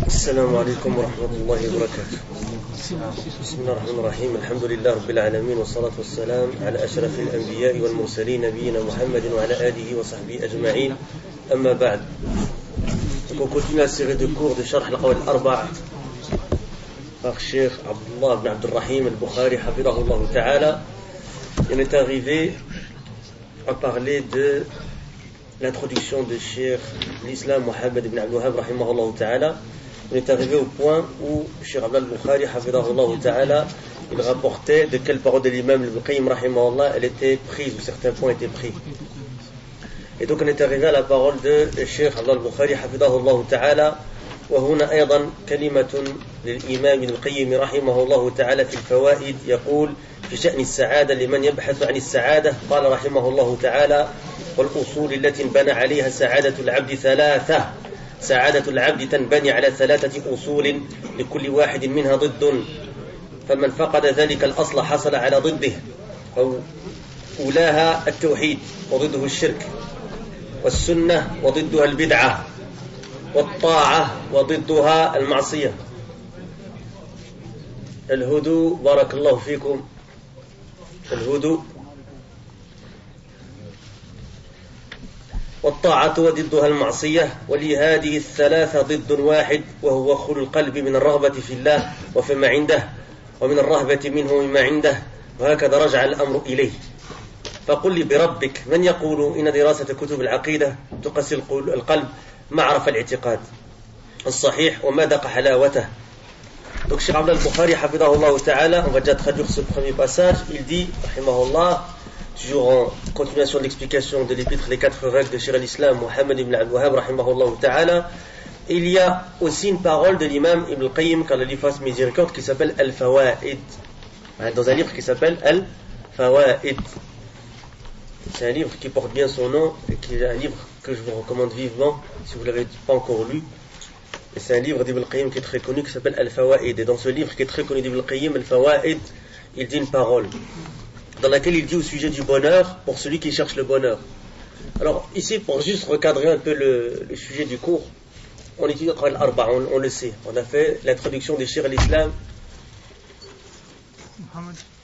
السلام عليكم ورحمة الله وبركاته. بسم الله الرحمن الرحيم. الحمد لله رب العالمين والصلاة والسلام على أشرف الأنبياء والمرسلين نبينا محمد وعلى آله وصحبه أجمعين. أما بعد. Donc on continue la série de cours de Sharh al-Qawl al-Arba' par Cheikh Abdullah ibn Abdurrahim al-Bukhari hafidahullah ta'ala. On est arrivé à parler de l'introduction de Cheikh l'Islam Mohammed ibn Abdul Wahhab rahimahullah ta'ala. On est arrivé au point où Cheikh Abdullah al-Bukhari hafidahullah ta'ala, il rapportait de quelle parole de l'imam al-Qayyim rahimahullah elle était prise, ou certains points étaient pris. Et donc on est arrivé à la parole de Cheikh Abdullah al-Bukhari hafidahullah ta'ala. وهنا أيضا كلمة للإمام ابن القيم رحمه الله تعالى في الفوائد، يقول في شأن السعادة لمن يبحث عن السعادة. قال رحمه الله تعالى: والأصول التي انبنى عليها سعادة العبد ثلاثة. سعادة العبد تنبني على ثلاثة أصول لكل واحد منها ضد، فمن فقد ذلك الأصل حصل على ضده. أولاها التوحيد وضده الشرك، والسنة وضدها البدعة، والطاعة وضدها المعصية. الهدوء بارك الله فيكم. الهدوء والطاعة وضدها المعصية، ولهذه الثلاثة ضد واحد، وهو خلو القلب من الرغبة في الله وفيما عنده، ومن الرهبة منه وما عنده، وهكذا رجع الأمر إليه. فقل لي بربك من يقول إن دراسة كتب العقيدة تقسي القلب معرفة الاعتقاد الصحيح ومذاق حلاوته. Donc Cheikh Abdullah al-Bukhari hafidahullah ta'ala, on va déjà traduire ce premier passage. Il dit rahimahullah, toujours en continuation de l'explication de l'épître Les 4 règles de Cheikh al-Islam Mohammed ibn Abdul Wahhab rahimahullah ta'ala, il y a aussi une parole de l'imam Ibn al-Qayyim, qu'Allah lui fasse miséricorde, qui s'appelle Al-Fawaid, dans un livre qui s'appelle Al-Fawaid. C'est un livre qui porte bien son nom et qui est un livre que je vous recommande vivement si vous ne l'avez pas encore lu. Et c'est un livre d'Ibn al-Qayyim qui est très connu, qui s'appelle Al-Fawaid. Et dans ce livre qui est très connu d'Ibn al-Qayyim, Al-Fawaid, il dit une parole dans laquelle il dit au sujet du bonheur pour celui qui cherche le bonheur. Alors ici, pour juste recadrer un peu le sujet du cours, on étudie Al-Arba', on le sait. On a fait l'introduction des Cheikh al-Islam.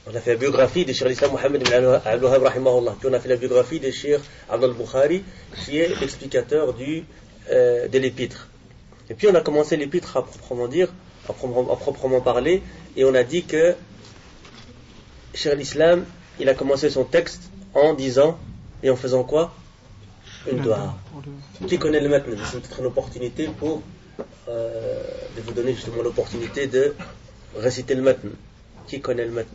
On a fait la biographie de Cheikh al-Islam Mohammed ibn Abdul Wahhab rahimahullah. Puis on a fait la biographie de Cheikh Abdullah al-Bukhari, qui est l'explicateur de l'épître. Et puis on a commencé l'épître à proprement parler, et on a dit que Cheikh al-Islam, il a commencé son texte en disant et en faisant quoi? Une dua. Qui connaît le matn? C'est peut-être une opportunité pour de vous donner justement l'opportunité de réciter le matn. Qui connaît le matn?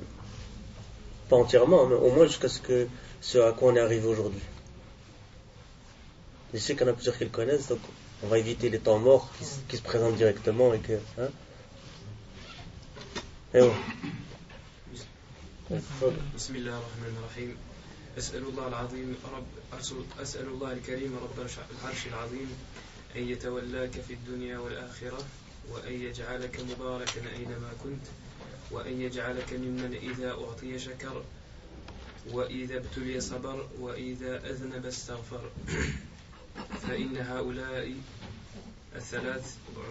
Pas entièrement, mais au moins jusqu'à ce à quoi on est arrivé aujourd'hui. Je sais qu'il y en a plusieurs qui le connaissent, donc on va éviter les temps morts qui se présentent directement et que. Hein? Et bon. بسم الله الرحمن الرحيم. أسأل الله العظيم أسأل الله الكريم رب العرش العظيم أن يتولاك في الدنيا والآخرة، وأن يجعلك مباركا أينما كنت، وأن يجعلك ممن إذا أعطي شكر، وإذا ابتلي صبر، وإذا أذنب استغفر، فإن هؤلاء الثلاث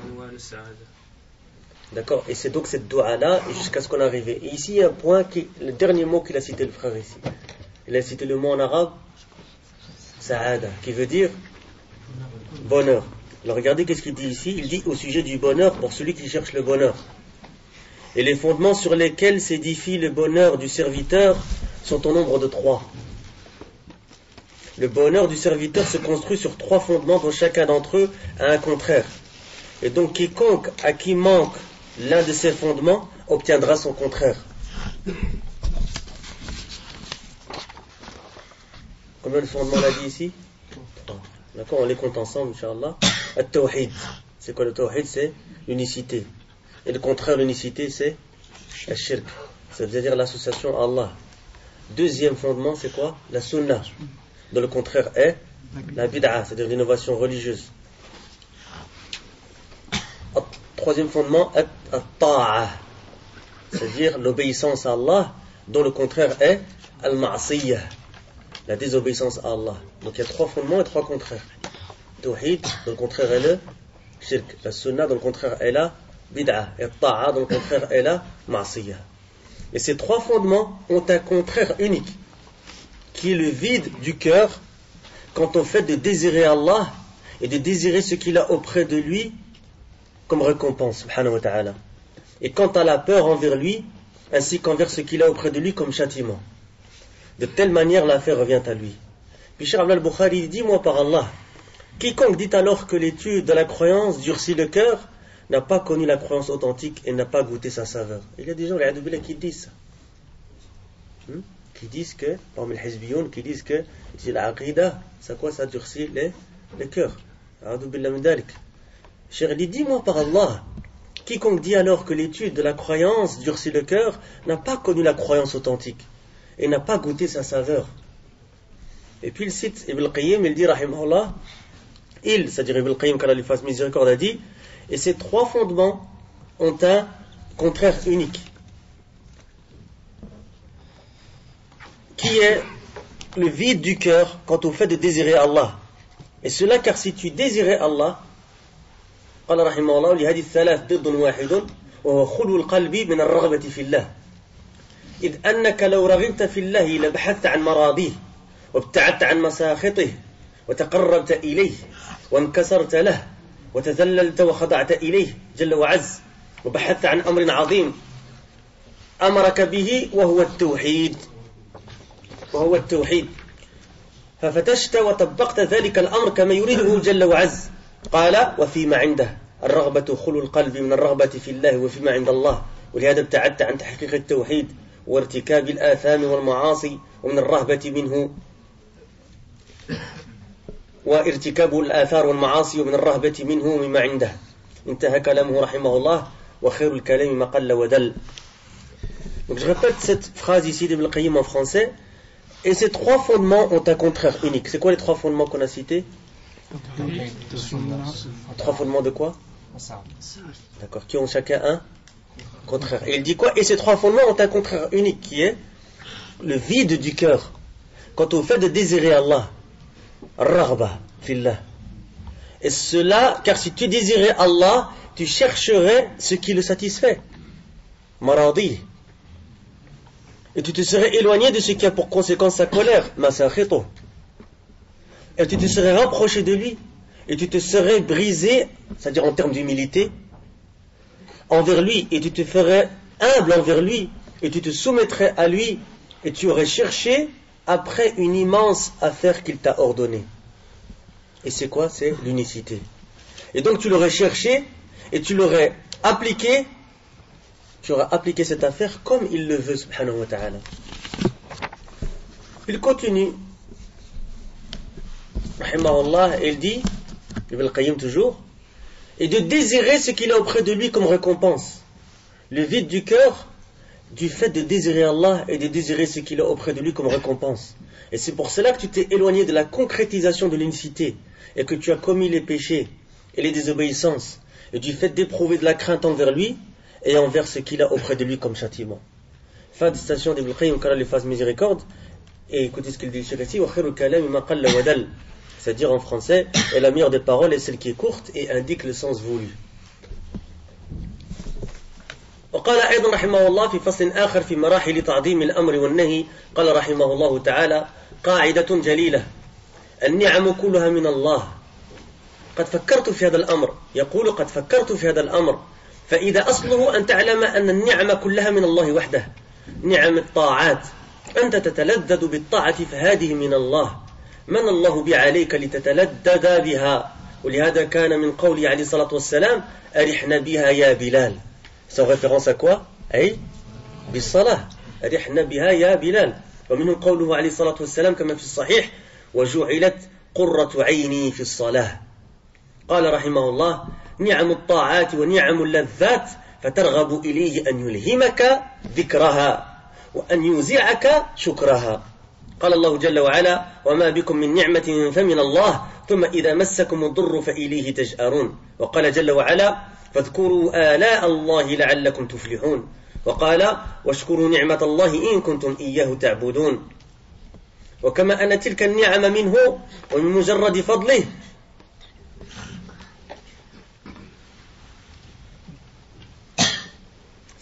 عنوان السعادة. D'accord, et c'est donc cette dua-là jusqu'à ce qu'on arrive. Et ici, il y a un point, le dernier mot qu'il a cité le frère ici. Il a cité le mot en arabe, sa'ada, qui veut dire bonheur. Alors regardez qu'est-ce qu'il dit ici. Il dit au sujet du bonheur pour celui qui cherche le bonheur. Et les fondements sur lesquels s'édifie le bonheur du serviteur sont au nombre de 3. Le bonheur du serviteur se construit sur 3 fondements dont chacun d'entre eux a un contraire. Et donc quiconque à qui manque l'un de ces fondements obtiendra son contraire. Combien de fondements on a dit ici? 3. D'accord, on les compte ensemble, Inch'Allah. At-Tawhid. C'est quoi le Tawhid? C'est l'unicité. Et le contraire de l'unicité, c'est Al-Shirk. Ça veut dire l'association à Allah. Deuxième fondement, c'est quoi? La Sunnah. Dont le contraire est la Bid'a, c'est-à-dire l'innovation religieuse. Troisième fondement, At-Ta'a, c'est-à-dire l'obéissance à Allah, dont le contraire est Al-Ma'siyah, la désobéissance à Allah. Donc il y a 3 fondements et 3 contraires. tawhid, dans le contraire est le shirk. La sunna, dans le contraire est la bid'a. Et ta'a, dans le contraire est la ma'siyah. Et ces trois fondements ont un contraire unique, qui est le vide du cœur quant au fait de désirer Allah et de désirer ce qu'il a auprès de lui comme récompense, subhanahu wa ta'ala. Et quant à la peur envers lui, ainsi qu'envers ce qu'il a auprès de lui comme châtiment. De telle manière, l'affaire revient à lui. Puis Cheikh Abdel Bukhari dit, moi par Allah, quiconque dit alors que l'étude de la croyance durcit le cœur, n'a pas connu la croyance authentique et n'a pas goûté sa saveur. Il y a des gens, qui disent ça. Qui disent que, parmi les hizbiyoun, qui disent que c'est l'aqidah, c'est quoi ça durcit le cœur. Cheikh dit, dis-moi par Allah, quiconque dit alors que l'étude de la croyance durcit le cœur, n'a pas connu la croyance authentique et n'a pas goûté sa saveur. Et puis il cite Ibn al-Qayyim, il dit, rahimahullah, c'est-à-dire Ibn al-Qayyim, qu'Allah lui fasse miséricorde, a dit, et ces trois fondements ont un contraire unique, qui est le vide du cœur quant au fait de désirer Allah. Et cela car si tu désirais Allah, قال رحمه الله لهذه الثلاث ضد واحد وهو خلو القلب من الرغبة في الله إذ أنك لو رغبت في الله لبحثت عن مراضيه وابتعدت عن مساخطه وتقربت إليه وانكسرت له وتذللت وخضعت إليه جل وعز وبحثت عن أمر عظيم أمرك به وهو التوحيد ففتشت وطبقت ذلك الأمر كما يريده جل وعز قال وفيما عنده الرغبة خلو القلب من الرغبة في الله وفيما عند الله ولهذا ابتعدت عن تحقيق التوحيد وارتكاب الآثام والمعاصي ومن الرهبة منه وارتكاب الآثار والمعاصي ومن الرهبة منه مما عنده انتهى كلامه رحمه الله وخير الكلام ما قل ودل. Donc je répète cette phrase ici d'Ibn al-Qayyim en français. Et ces trois fondements ont un contraire unique. C'est quoi les trois fondements qu'on a cités? Trois fondements de quoi? D'accord, qui ont chacun un contraire. Et il dit quoi? Et ces trois fondements ont un contraire unique qui est le vide du cœur quant au fait de désirer Allah. Raghba fillah. Et cela, car si tu désirais Allah, tu chercherais ce qui le satisfait. Maradi. Et tu te serais éloigné de ce qui a pour conséquence sa colère. Masakhito. Et tu te serais rapproché de lui. Et tu te serais brisé, c'est-à-dire en termes d'humilité, envers lui. Et tu te ferais humble envers lui. Et tu te soumettrais à lui. Et tu aurais cherché après une immense affaire qu'il t'a ordonnée. Et c'est quoi? C'est l'unicité. Et donc tu l'aurais cherché et tu l'aurais appliqué. Tu auras appliqué cette affaire comme il le veut, subhanahu wa ta'ala. Il continue, rahimahullah, et il dit, Ibn al-Qayyim toujours, et de désirer ce qu'il a auprès de lui comme récompense. Le vide du cœur, du fait de désirer Allah et de désirer ce qu'il a auprès de lui comme récompense. Et c'est pour cela que tu t'es éloigné de la concrétisation de l'unicité et que tu as commis les péchés et les désobéissances et du fait d'éprouver de la crainte envers lui et envers ce qu'il a auprès de lui comme châtiment. Fin de citation d'Ibn al-Qayyim, qu'Allah lui fasse miséricorde. Et écoutez ce qu'il dit ici, wa khairu kalami ma qalla wa dal. C'est-à-dire en français, et la meilleure des paroles est celle qui est courte et indique le sens voulu. وقال أيضا رحمه الله في فصل آخر في مراحل تعظيم الأمر والنهي قال رحمه الله تعالى قاعدة جليلة النعم كلها من الله قد فكرت في هذا الأمر يقول قد فكرت في هذا الأمر فإذا أصله أن تعلم أن النعم كلها من الله وحده نعم الطاعات أنت تتلذذ بالطاعة فهذه من الله من الله بها عليك لتتلذذ بها ولهذا كان من قوله عليه الصلاة والسلام أرحنا بها يا بلال. C'est en référence à quoi? أي بالصلاة أرحنا بها يا بلال. ومنه قوله عليه الصلاة والسلام كما في الصحيح وجعلت قرة عيني في الصلاة. قال رحمه الله نعم الطاعات ونعم اللذات فترغب إليه أن يلهمك ذكرها وأن يوزعك شكرها. قال الله جل وعلا وما بكم من نعمة فمن الله ثم إذا مسكم الضر فإليه تجأرون. وقال جل وعلا فاذكروا آلاء الله لعلكم تفلحون. وقال واشكروا نعمة الله إن كنتم إياه تعبدون. وكما أن تلك النعم منه ومن مجرد فضله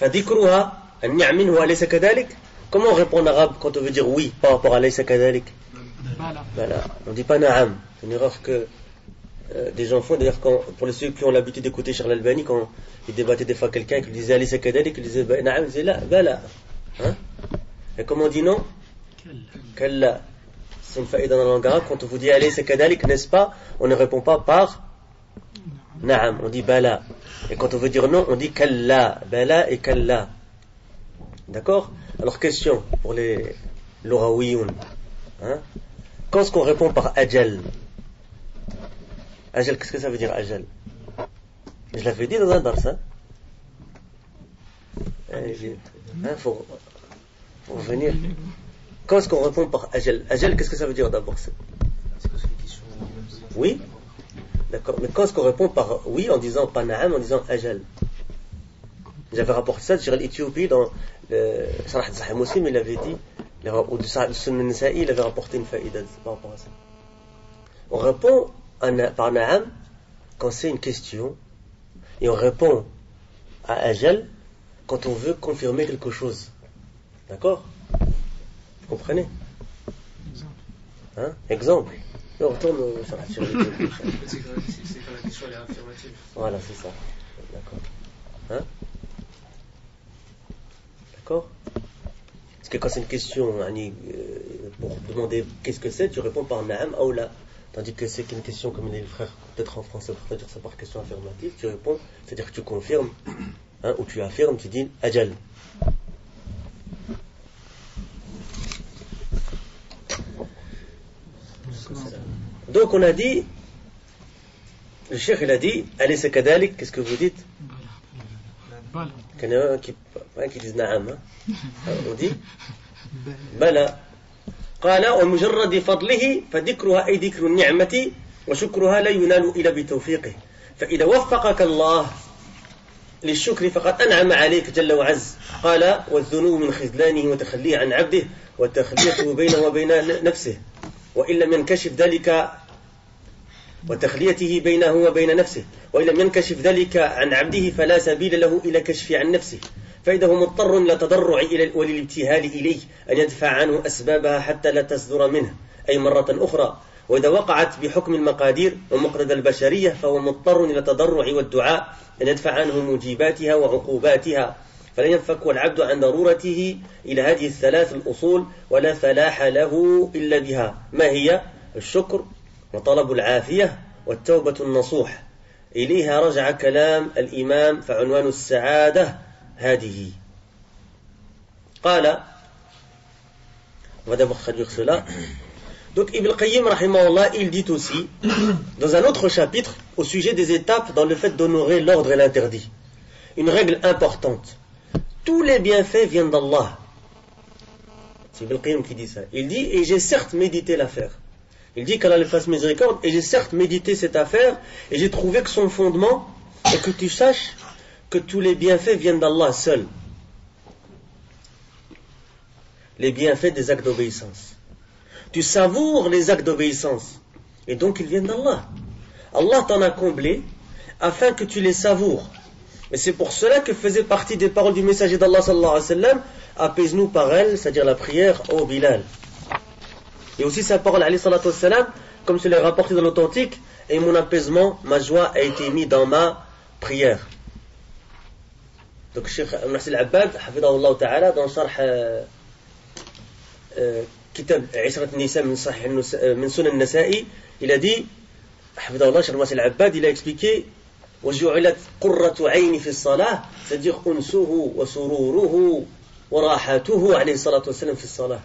فذكرها النعم هو أليس كذلك. Comment on répond en arabe quand on veut dire oui par rapport à أليس كذلك? Bala. On ne dit pas na'am. C'est une erreur que des gens font. D'ailleurs, pour ceux qui ont l'habitude d'écouter Cheikh Al-Albani, quand il débattait des fois quelqu'un qui lui disait أليس كذلك, il disait na'am, il disait la, bala. Hein? Et comment on dit non? Kalla. C'est une faïda dans la langue arabe. Quand on vous dit أليس كذلك, n'est-ce pas, on ne répond pas par na'am, on dit bala. Et quand on veut dire non, on dit kalla. Bala et kalla. D'accord? Alors, question pour les lughawiyoun. Hein? Quand est-ce qu'on répond par ajal? Ajal, qu'est-ce que ça veut dire ajal? Je l'avais dit dans un dars, hein? Faut revenir. Quand est-ce qu'on répond par ajal? Ajal, qu'est-ce que ça veut dire d'abord? Oui? D'accord. Mais quand est-ce qu'on répond par oui en disant pas na'am, en disant ajal? J'avais rapporté ça sur l'Éthiopie dans le Sharh Sahih Muslim, il avait dit, ou du Sunan Nasa'i, il avait rapporté une faïda par rapport à ça. On répond par na'am quand c'est une question, et on répond à ajal quand on veut confirmer quelque chose. D'accord? Vous comprenez? Hein? Exemple. Et on retourne sur l'Éthiopie. C'est quand la question est affirmative. Voilà, c'est ça. D'accord. Hein? D'accord? Parce que quand c'est une question pour demander qu'est-ce que c'est, tu réponds par na'am ou la. Tandis que c'est une question, comme les frères, peut-être en français, pour dire ça par question affirmative, tu réponds, c'est-à-dire que tu confirmes, hein, ou tu affirmes, tu dis ajal. Donc on a dit, le cheikh il a dit, allez c'est kadalik, qu'est-ce que vous dites? Il y en a un qui dit na'am, hein? On dit bala. قال ومجرد فضله فذكرها أي ذكر النعمة وشكرها لا ينال إلا بتوفيقه فإذا وفقك الله للشكر فقد أنعم عليك جل وعز قال والذنوب من خذلانه وتخليه عن عبده وتخليته بينه وبين نفسه وإن لم ينكشف ذلك وتخليته بينه وبين نفسه وإن لم ينكشف ذلك عن عبده فلا سبيل له إلى كشف عن نفسه فإذا هو مضطر إلى تضرع وللابتهال إليه أن يدفع عنه أسبابها حتى لا تصدر منه أي مرة أخرى وإذا وقعت بحكم المقادير ومقتضى البشرية فهو مضطر إلى التضرع والدعاء أن يدفع عنه موجباتها وعقوباتها فلا ينفك العبد عن ضرورته إلى هذه الثلاث الأصول ولا فلاح له إلا بها ما هي الشكر وطلب العافية والتوبة النصوح إليها رجع كلام الإمام فعنوان السعادة هذه قال on va d'abord traduire cela. Donc Ibn Qayyim rahimahullah, il dit aussi dans un autre chapitre au sujet des étapes dans le fait d'honorer l'ordre et l'interdit, une règle importante: tous les bienfaits viennent d'Allah. C'est Ibn Qayyim qui dit ça. Il dit, et j'ai certes médité l'affaire. Il dit qu'Allah le fasse miséricorde, et j'ai certes médité cette affaire, et j'ai trouvé que son fondement est que tu saches que tous les bienfaits viennent d'Allah seul. Les bienfaits des actes d'obéissance. Tu savoures les actes d'obéissance, et donc ils viennent d'Allah. Allah t'en a comblé afin que tu les savoures. Et c'est pour cela que faisait partie des paroles du messager d'Allah sallallahu alayhi wa sallam: apaise-nous par elle, c'est-à-dire la prière, ô Bilal. Et aussi sa parole alayhi salatu wa sallam, comme cela est rapporté dans l'authentique: et mon apaisement, ma joie a été mise dans ma prière. Donc Cheikh Nasir Al-Abbad, hafidahullah ta'ala, dans Sharh Kitab Ishrat Nisa min Sunan Nasa'i, il a dit, hafidahullah, Cheikh Nasir Al-Abbad, il a expliqué وجعلت قرة عيني في الصلاة, c'est-à-dire أنسه وسروره وراحته عليه الصلاة والسلام في الصلاة.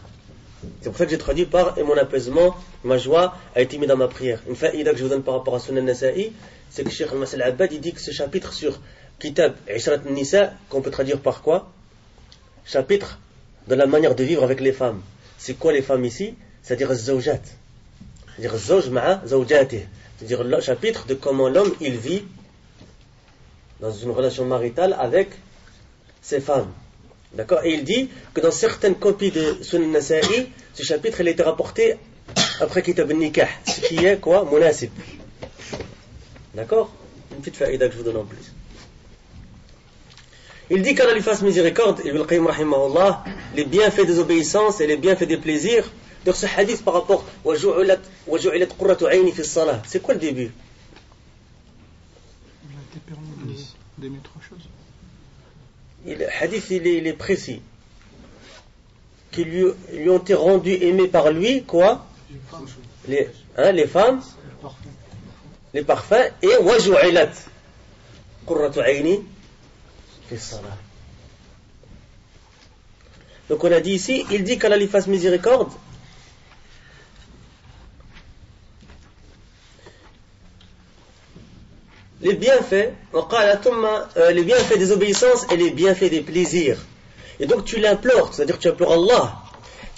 C'est pour ça que j'ai traduit par et mon apaisement, ma joie a été mise dans ma prière. Une faïda que je vous donne par rapport à Sunan Nasa'i, c'est que Cheikh Nasir Al-Abbad, il dit que ce chapitre sur Kitab Ishrat Nisa, qu'on peut traduire par quoi? Chapitre de la manière de vivre avec les femmes. C'est quoi les femmes ici? C'est-à-dire zawjat. C'est-à-dire zawj ma'a zawjatih. C'est-à-dire le chapitre de comment l'homme il vit dans une relation maritale avec ses femmes. D'accord? Et il dit que dans certaines copies de Sunan Nasa'i, ce chapitre il a été rapporté après Kitab al-Nikah, ce qui est quoi? Munasib. D'accord? Une petite faïda que je vous donne en plus. Il dit qu'Allah lui fasse miséricorde, Ibn al-Qayyim rahimahullah, les bienfaits des obéissances et les bienfaits des plaisirs. Donc ce hadith par rapport وَجُعِلَتْ قُرَّةُ عَيْنِ فِي الصَّلَاةِ, c'est quoi le début? Il a été permis d'aimer trois choses. Le hadith il est précis. Qui lui ont été rendus aimés par lui, quoi? Les femmes, les parfums, et وَجُعِلَتْ قُرَّةُ عَيْنِ فِي الصَّلَاةِ. Donc on a dit ici, il dit qu'Allah lui fasse miséricorde. Les bienfaits, les bienfaits des obéissances et les bienfaits des plaisirs. Et donc tu l'implores, c'est-à-dire que tu implores Allah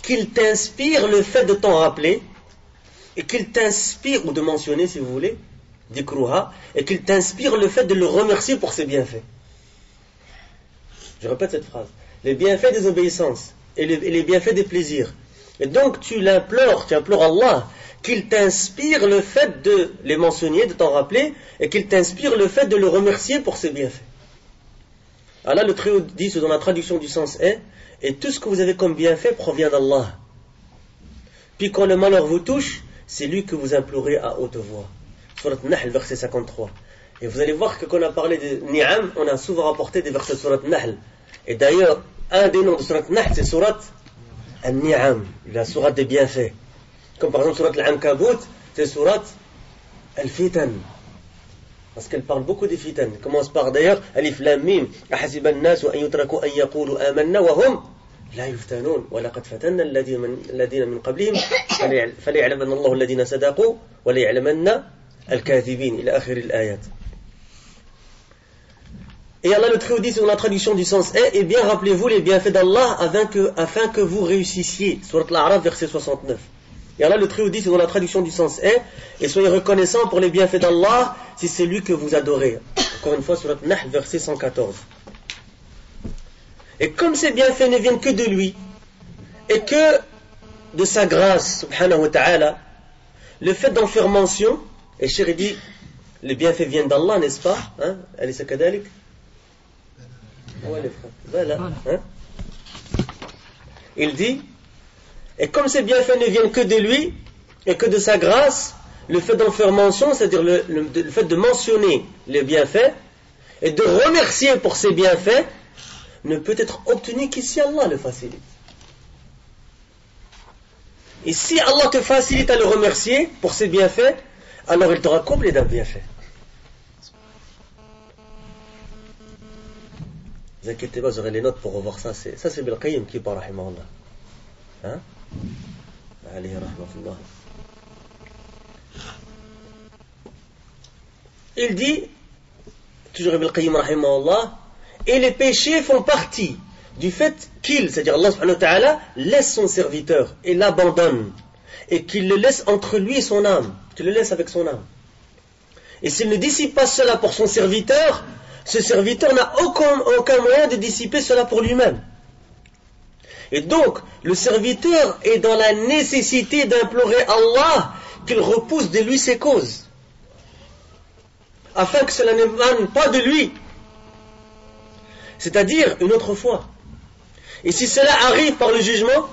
qu'il t'inspire le fait de t'en rappeler et qu'il t'inspire, ou de mentionner si vous voulez, d'ikruha, et qu'il t'inspire le fait de le remercier pour ses bienfaits. Je répète cette phrase. Les bienfaits des obéissances et les bienfaits des plaisirs. Et donc tu l'implores, tu implores Allah qu'il t'inspire le fait de les mentionner, de t'en rappeler, et qu'il t'inspire le fait de le remercier pour ses bienfaits. Alors là, le trio dit, dans la traduction du sens est, et tout ce que vous avez comme bienfait provient d'Allah. Puis quand le malheur vous touche, c'est lui que vous implorez à haute voix. Surat Nahl, verset 53. Et vous allez voir que quand on a parlé de Ni'am, on a souvent rapporté des versets de Surat Nahl. Et d'ailleurs, un des noms de Surat Nahl, c'est Surat Al-Ni'am, la Surat des bienfaits. Comme par exemple Surat Al-Ankabut, c'est Surat Al-Fitan. Parce qu'elle parle beaucoup des fitan. Elle commence par d'ailleurs Alif Lam Mim. أحسب الناس أن يتركوا أن يقولوا آمنا وهم لا يفتنون ولقد فتنا الذين من قبلهم فليعلمن الله الذين صدقوا وليعلمن الكاذبين إلى آخر الآيات. Et Allah le trio dit sur la traduction du sens est, et bien rappelez-vous les bienfaits d'Allah afin que vous réussissiez. Surat Al-A'raf, verset 69. Et Allah le trio dit dans la traduction du sens est, et soyez reconnaissants pour les bienfaits d'Allah si c'est lui que vous adorez. Encore une fois, Surat Nahl, verset 114. Et comme ces bienfaits ne viennent que de lui, et que de sa grâce, subhanahu wa ta'ala, le fait d'en faire mention, et chéri dit, les bienfaits viennent d'Allah, n'est-ce pas? Alisa kadalik? Ouais, les frères. Voilà. Il dit, et comme ces bienfaits ne viennent que de lui, et que de sa grâce, le fait d'en faire mention, c'est-à-dire le fait de mentionner les bienfaits, et de remercier pour ces bienfaits, ne peut être obtenu qu'ici Allah le facilite. Et si Allah te facilite à le remercier pour ses bienfaits, alors il t'aura comblé d'un bienfait. Ne vous inquiétez pas, vous aurez les notes pour revoir ça. Ça c'est Ibn al-Qayyim qui parle, rahimahullah. Hein? Alayhi rahmatullah. Il dit, toujours Ibn al-Qayyim rahimahullah, et les péchés font partie du fait qu'il, c'est-à-dire Allah subhanahu wa ta'ala, laisse son serviteur et l'abandonne, et qu'il le laisse entre lui et son âme, qu'il le laisse avec son âme. Et s'il ne dissipe pas cela pour son serviteur, ce serviteur n'a aucun moyen de dissiper cela pour lui-même. Et donc, le serviteur est dans la nécessité d'implorer Allah qu'il repousse de lui ses causes, afin que cela n'émane pas de lui, c'est-à-dire une autre foi. Et si cela arrive par le jugement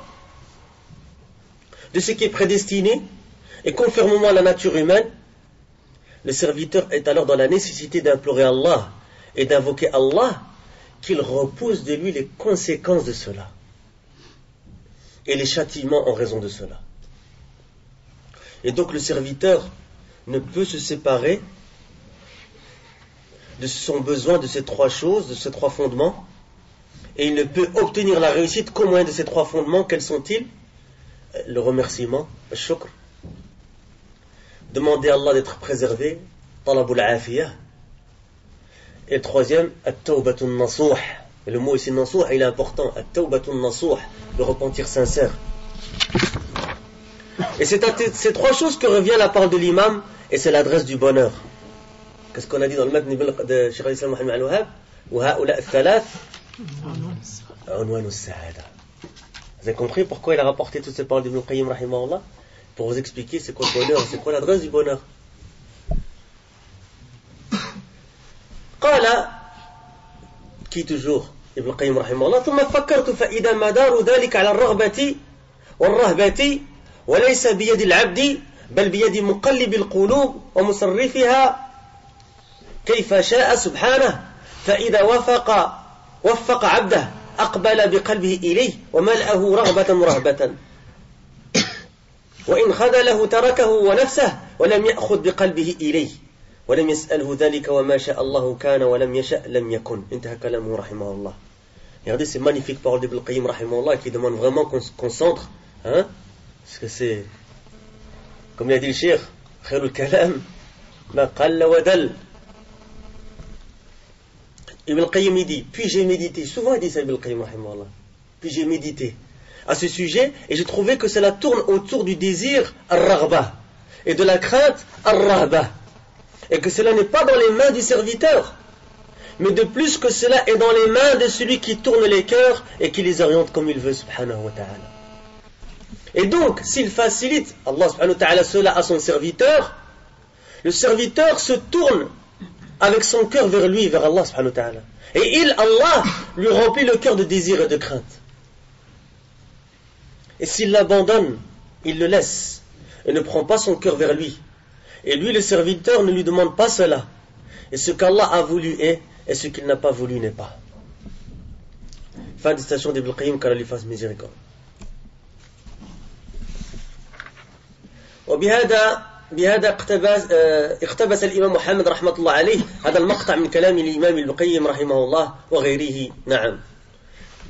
de ce qui est prédestiné et conformément à la nature humaine, le serviteur est alors dans la nécessité d'implorer Allah et d'invoquer Allah qu'il repousse de lui les conséquences de cela et les châtiments en raison de cela. Et donc le serviteur ne peut se séparer de son besoin de ces trois choses, de ces trois fondements, et il ne peut obtenir la réussite qu'au moyen de ces trois fondements. Quels sont-ils? Le remerciement, le shukr, demander à Allah d'être préservé, talabul afiyah, et le troisième, at-tawbatun nasuh. Et le mot ici nasuh, il est important, at-tawbatun nasuh, le repentir sincère. Et c'est à ces trois choses que revient la parole de l'imam, et c'est l'adresse du bonheur. Qu'est-ce qu'on a dit dans le matn de Cheikh al-Islam Muhammad al-Wahhab? وهؤلاء الثلاث عنوان السعادة. Vous avez compris pourquoi il a rapporté toutes ces paroles d'Ibn al-Qayyim rahimahullah? Pour vous expliquer c'est quoi le bonheur, c'est quoi l'adresse du bonheur. قال, qui toujours ابن القيم رحمه الله ثم فكرت فإذا مدار ذلك على الرغبة والرهبة وليس بيد العبد بل بيد مقلب القلوب ومصرفها كيف شاء سبحانه فإذا وفق عبده أقبل بقلبه إليه وملأه رغبة ورهبة وإن خذله تركه ونفسه ولم يأخذ بقلبه إليه ولم يسأله ذلك وما شاء الله كان ولم يشأ لم يكن. انتهى كلامه رحمه الله. Regardez ces magnifiques paroles d'Ibn al-Qayyim rahimahullah qui demandent vraiment qu'on se concentre, hein, parce que c'est comme il a dit le cheikh khairul kalam ma qalla wa dal. Ibn al-Qayyim il dit puis j'ai médité, souvent il dit ça Ibn al-Qayyim rahimahullah, puis j'ai médité à ce sujet et j'ai trouvé que cela tourne autour du désir ar-raghba et de la crainte ar-rahba et que cela n'est pas dans les mains du serviteur mais de plus que cela est dans les mains de celui qui tourne les cœurs et qui les oriente comme il veut subhanahu wa ta'ala. Et donc s'il facilite Allah subhanahu wa ta'ala cela à son serviteur, le serviteur se tourne avec son cœur vers lui, vers Allah subhanahu wa ta'ala, et Allah lui remplit le cœur de désir et de crainte. Et s'il l'abandonne, il le laisse et ne prend pas son cœur vers lui. Et lui, le serviteur, ne lui demande pas cela. Et ce qu'Allah a voulu est, et ce qu'il n'a pas voulu n'est pas. Fin de citation d'Ibn al-Qayyim, qu'Allah lui fasse miséricorde. بهذا اقتبس الإمام محمد رحمة الله عليه هذا المقطع من كلام الإمام ابن القيم رحمه الله وغيره. نعم.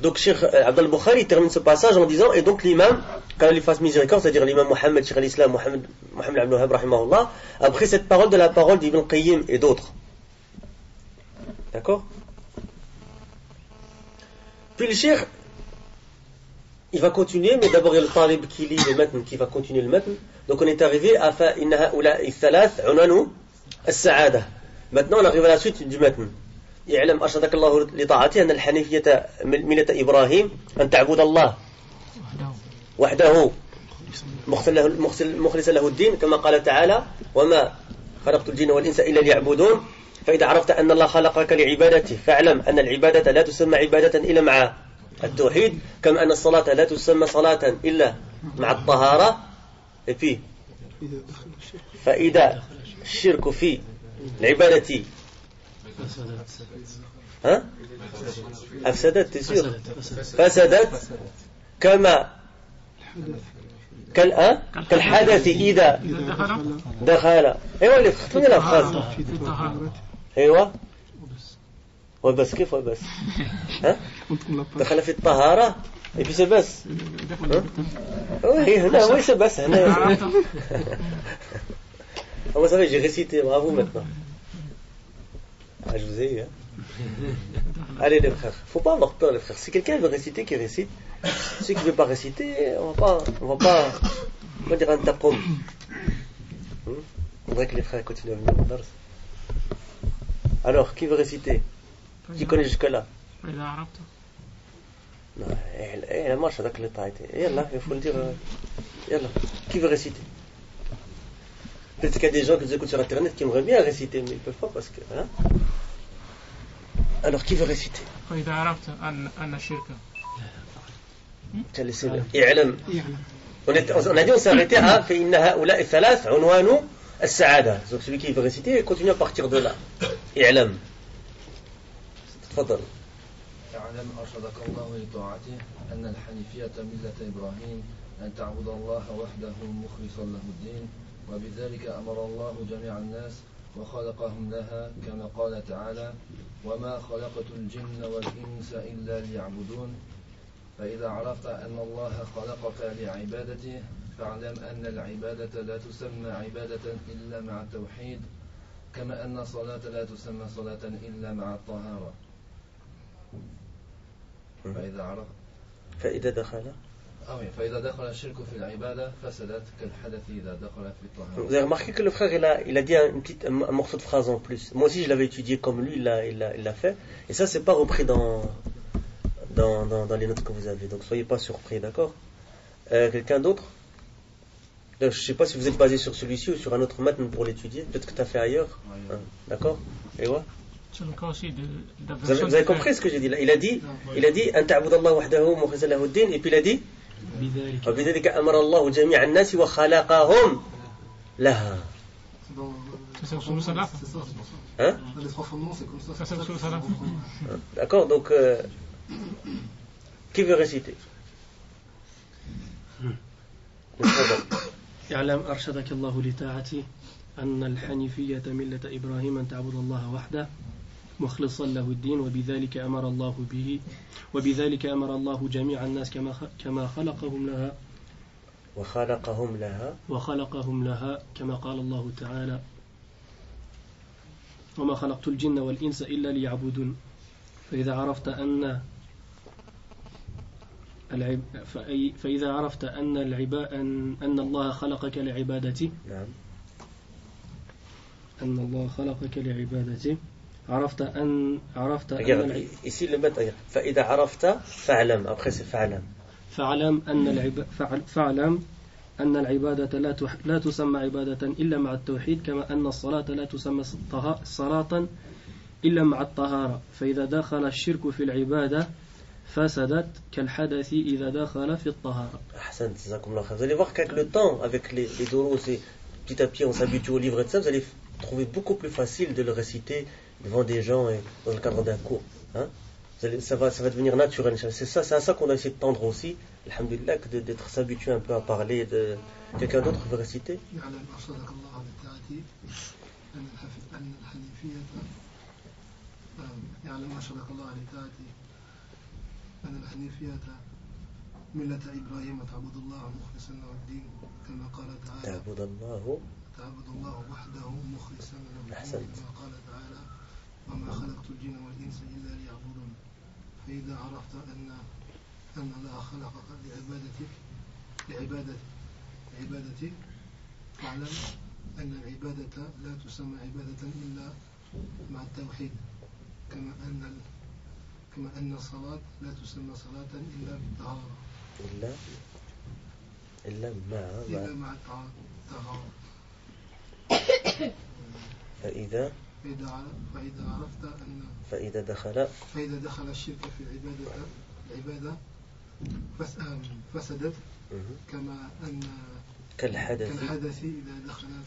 Donc Cheikh Abdel Bukhari termine ce passage en disant, et donc l'imam, qu'Allah lui fasse miséricorde, c'est-à-dire l'imam Mohammed, Cheikh al-Islam, Mohammed Abdel Wahhab, rahimahullah, après cette parole de la parole d'Ibn Qayyim et d'autres. D'accord? Puis le Cheikh, il va continuer, mais d'abord il y a le talib qui lit le matn, qui va continuer le matn. Donc on est arrivé à فَإِنَّ هَؤُلَاءِ الثَّلَاثِ عُنَانُ السَّعَادَةِ. Maintenant on arrive à la suite du matn. يعلم أرشدك الله لطاعته أن الحنيفية ملة إبراهيم أن تعبد الله وحده مخلصا له الدين كما قال تعالى وما خلقت الجن والإنس إلا ليعبدون فإذا عرفت أن الله خلقك لعبادته فاعلم أن العبادة لا تسمى عبادة إلا مع التوحيد كما أن الصلاة لا تسمى صلاة إلا مع الطهارة فإذا الشرك في العبادة ها أفسدت تسير فسدت كما كالحدث إذا دخل أيوة اللي تخطوني الأفخاذ أيوة وبس كيف وبس ها دخل في الطهارة et puis c'est بس oui c'est بس vous savez j'ai récité bravo maintenant. Ah, je vous ai eu, hein. Allez les frères, faut pas avoir peur les frères. Si quelqu'un veut réciter, qu'il récite. Ceux qui ne veulent pas réciter, on va pas dire un tapom. On voudrait que les frères continuent à venir au dars. Alors, qui veut réciter? Qui connaît jusque-là? Non, la marche avec le taïté. Yallah, il faut le dire. Yallah, qui veut réciter? Peut-être qu'il y a des gens qui nous écoutent sur internet qui aimeraient bien réciter, mais ils ne peuvent pas parce que. Hein? Alors qui veut réciter? Tu as laissé le. On a dit on s'est arrêté à فإن هؤلاء الثلاث عنوان السعادة. Donc celui qui veut réciter continue à partir de là. اعلم. تفضل. اعلم أرشدك الله لطاعته أن الحنيفية ملة إبراهيم أن تعبد الله وحده مخلصا له الدين وبذلك أمر الله جميع الناس وخلقهم لها كما قال تعالى وما خلقت الجن والإنس إلا ليعبدون فإذا عرفت أن الله خلقك لعبادته فاعلم أن العبادة لا تسمى عبادة إلا مع التوحيد كما أن الصلاة لا تسمى صلاة إلا مع الطهارة فإذا دخل فإذا دخل الشرك في العبادة فسدت كالحدث إذا دخل في الطهارة. Vous avez remarqué que le frère il a dit un morceau de phrase en plus. Moi aussi je l'avais étudié comme lui, il l'a fait. Et ça c'est pas repris dans les notes que vous avez. Donc soyez pas surpris, d'accord? Quelqu'un d'autre? Je sais pas si vous êtes basé sur celui-ci ou sur un autre matn pour l'étudier. Peut-être que tu as fait ailleurs. Hein, d'accord? Et ouais. C'est le cas aussi de la Vous version. avez compris ce que j'ai dit là? Il a dit أن تعبد الله وحده مخلصا له الدين, et puis il a dit وبذلك أمر الله جميع الناس وخلقهم لها. C'est au sous salaf. Hein? Dans les trois fondements, c'est comme ça. Ça, c'est au sous salaf. D'accord, donc qui veut réciter? اعلم أرشدك الله لطاعته أن الحنيفية ملة إبراهيم أن تعبد الله وحده مخلصا له الدين وبذلك أمر الله به وبذلك أمر الله جميع الناس كما خلقهم لها وخلقهم لها كما قال الله تعالى وما خلقت الجن والإنس إلا ليعبدون فإذا عرفت أن أن الله خلقك لعبادته أن الله خلقك لعبادته عرفت أن ici le maître فإذا عرفت فاعلم, après c'est فاعلم أن العبادة لا تسمى عبادة إلا مع التوحيد كما أن الصلاة لا تسمى صلاة إلا مع الطهارة فإذا دخل الشرك في العبادة فسدت كالحدث إذا دخل في الطهارة. أحسنت, جزاكم الله خير. Vous allez voir qu'avec le temps, avec les doros, petit à petit on s'habitue au livre et tout ça, vous allez trouver beaucoup plus facile de le réciter devant des gens et dans le cadre d'un cours. Hein? Ça va devenir naturel. C'est à ça qu'on a essayé de tendre aussi. Alhamdulillah, d'être s'habituer un peu à parler de... Quelqu'un d'autre veut réciter? أن الحنيفية ملة إبراهيم تعبد الله مخلصا له الدين كما قال تعالى تعبد الله وحده مخلصا له الدين كما قال تعالى وما خلقت الجن والإنس إلا ليعبدون فإذا عرفت أن الله خلقك لعبادتك فاعلم أن العبادة لا تسمى عبادة إلا مع التوحيد كما أن الصلاة لا تسمى صلاة إلا بالطهارة إلا مع الطهارة فإذا دخل الشرك في العبادة فسدت كما أن كالحدث إذا دخلت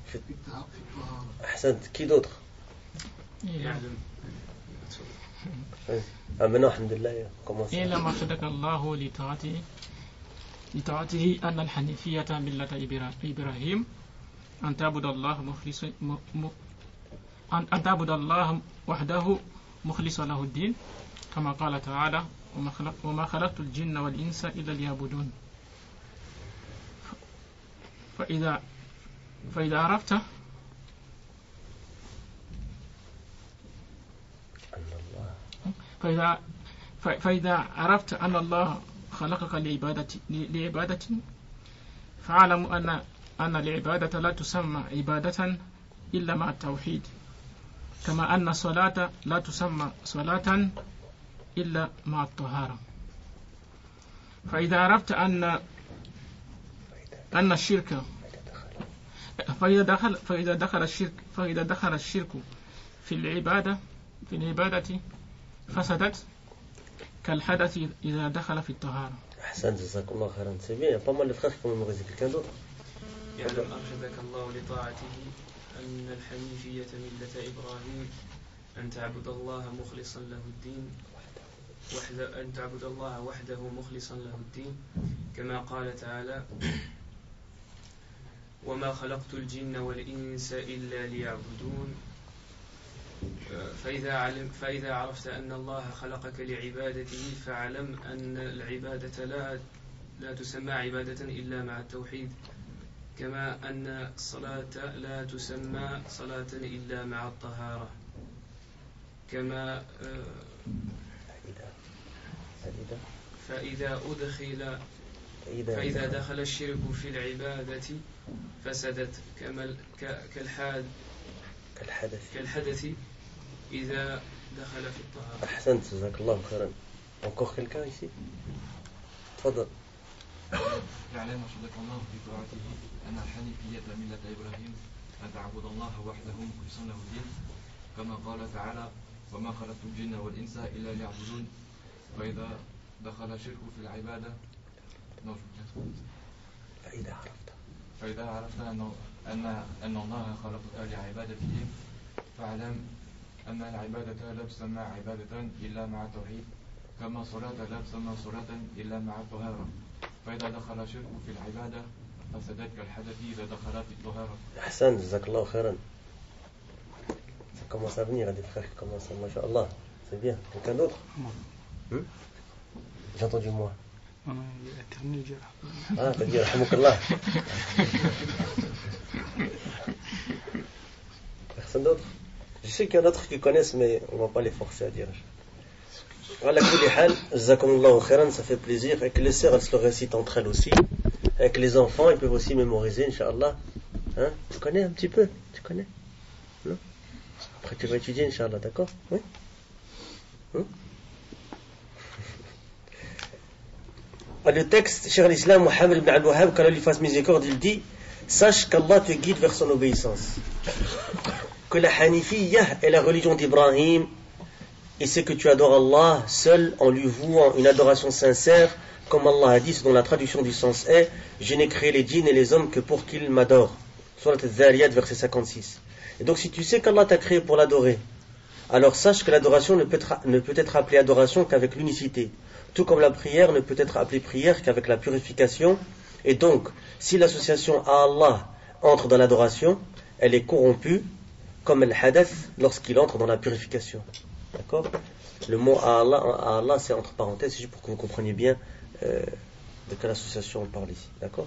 في الطهارة. أحسنت. Qui d'autre? maintenant alhamdulillah commence. إلا ما صدق الله لطاعته أن الحنيفية ملة إبراهيم أن تعبد الله وحده مخلصا له الدين كما قال تعالى وما خلقت الجن والإنس إلا ليعبدون فإذا عرفت أن الله خلقك لعبادة فاعلم أن العبادة لا تسمى عبادة إلا مع التوحيد كما أن الصلاة لا تسمى صلاة إلا مع الطهارة فإذا عرفت أن الشرك فإذا دخل الشرك في العبادة فسدت كالحدث إذا دخل في الطهارة. أحسن, جزاك الله خيرا. C'est bien, il y a pas mal de frères qui vont mémoriser. Quelqu'un d'autre? يعلم أرشدك الله لطاعته أن الحنيفية ملة إبراهيم أن تعبد الله مخلصا له الدين أن تعبد الله وحده مخلصا له الدين كما قال تعالى وما خلقت الجن والإنس إلا ليعبدون فإذا عرفت أن الله خلقك لعبادته فاعلم أن العبادة لا تسمى عبادة إلا مع التوحيد كما أن الصلاة لا تسمى صلاة إلا مع الطهارة كما فإذا دخل الشرك في العبادة فسدت كالحدث إذا دخل في الطهارة. أحسنت, جزاك الله خيرا. Encore quelqu'un ici? تفضل. يعلم أرشدك الله بطاعته أن الحنيفية ملة إبراهيم أن تعبد الله وحده مخلصا له الدين كما قال تعالى وما خلقت الجن والإنس إلا ليعبدون فإذا دخل الشرك في العبادة فإذا عرفت أن الله خلقك لعبادته فاعلم أن العبادة لا تسمى عبادة إلا مع التوحيد كما صلاة لا تسمى صلاة إلا مع الطهارة فإذا دخل الشرك في العبادة فسدت كالحدث إذا دخل في الطهارة. أحسن جزاك الله خيرا. Ça commence à venir, des frères qui commencent, masha'Allah, c'est bien. Quelqu'un d'autre? J'ai entendu moi. Ah, t'as dit Rahmoukallah. Personne d'autre? Je sais qu'il y en a d'autres qui connaissent, mais on ne va pas les forcer à dire. Voilà, jazakumullahu khairan, ça fait plaisir. Et que les sœurs, elles se le récitent entre elles aussi. Avec les enfants, ils peuvent aussi mémoriser, Inch'Allah. Hein? Tu connais un petit peu? Tu connais? Non? Après, tu vas étudier, Inch'Allah, d'accord? Oui? Le texte, Cheikh al-Islam Mohammed ibn al-Wahhab, qu'Allah lui fasse miséricorde, il dit: sache qu'Allah te guide vers son obéissance. Que la Hanifiyya est la religion d'Ibrahim, et c'est que tu adores Allah seul en lui vouant une adoration sincère, comme Allah a dit, dont la traduction du sens est: je n'ai créé les djinns et les hommes que pour qu'ils m'adorent. Surat al-Dhariyat, verset 56. Et donc, si tu sais qu'Allah t'a créé pour l'adorer, alors sache que l'adoration ne peut être appelée adoration qu'avec l'unicité. Tout comme la prière ne peut être appelée prière qu'avec la purification. Et donc, si l'association à Allah entre dans l'adoration, elle est corrompue, comme le hadath lorsqu'il entre dans la purification. D'accord? Le mot à Allah, c'est entre parenthèses, c'est juste pour que vous compreniez bien de quelle association on parle ici. D'accord?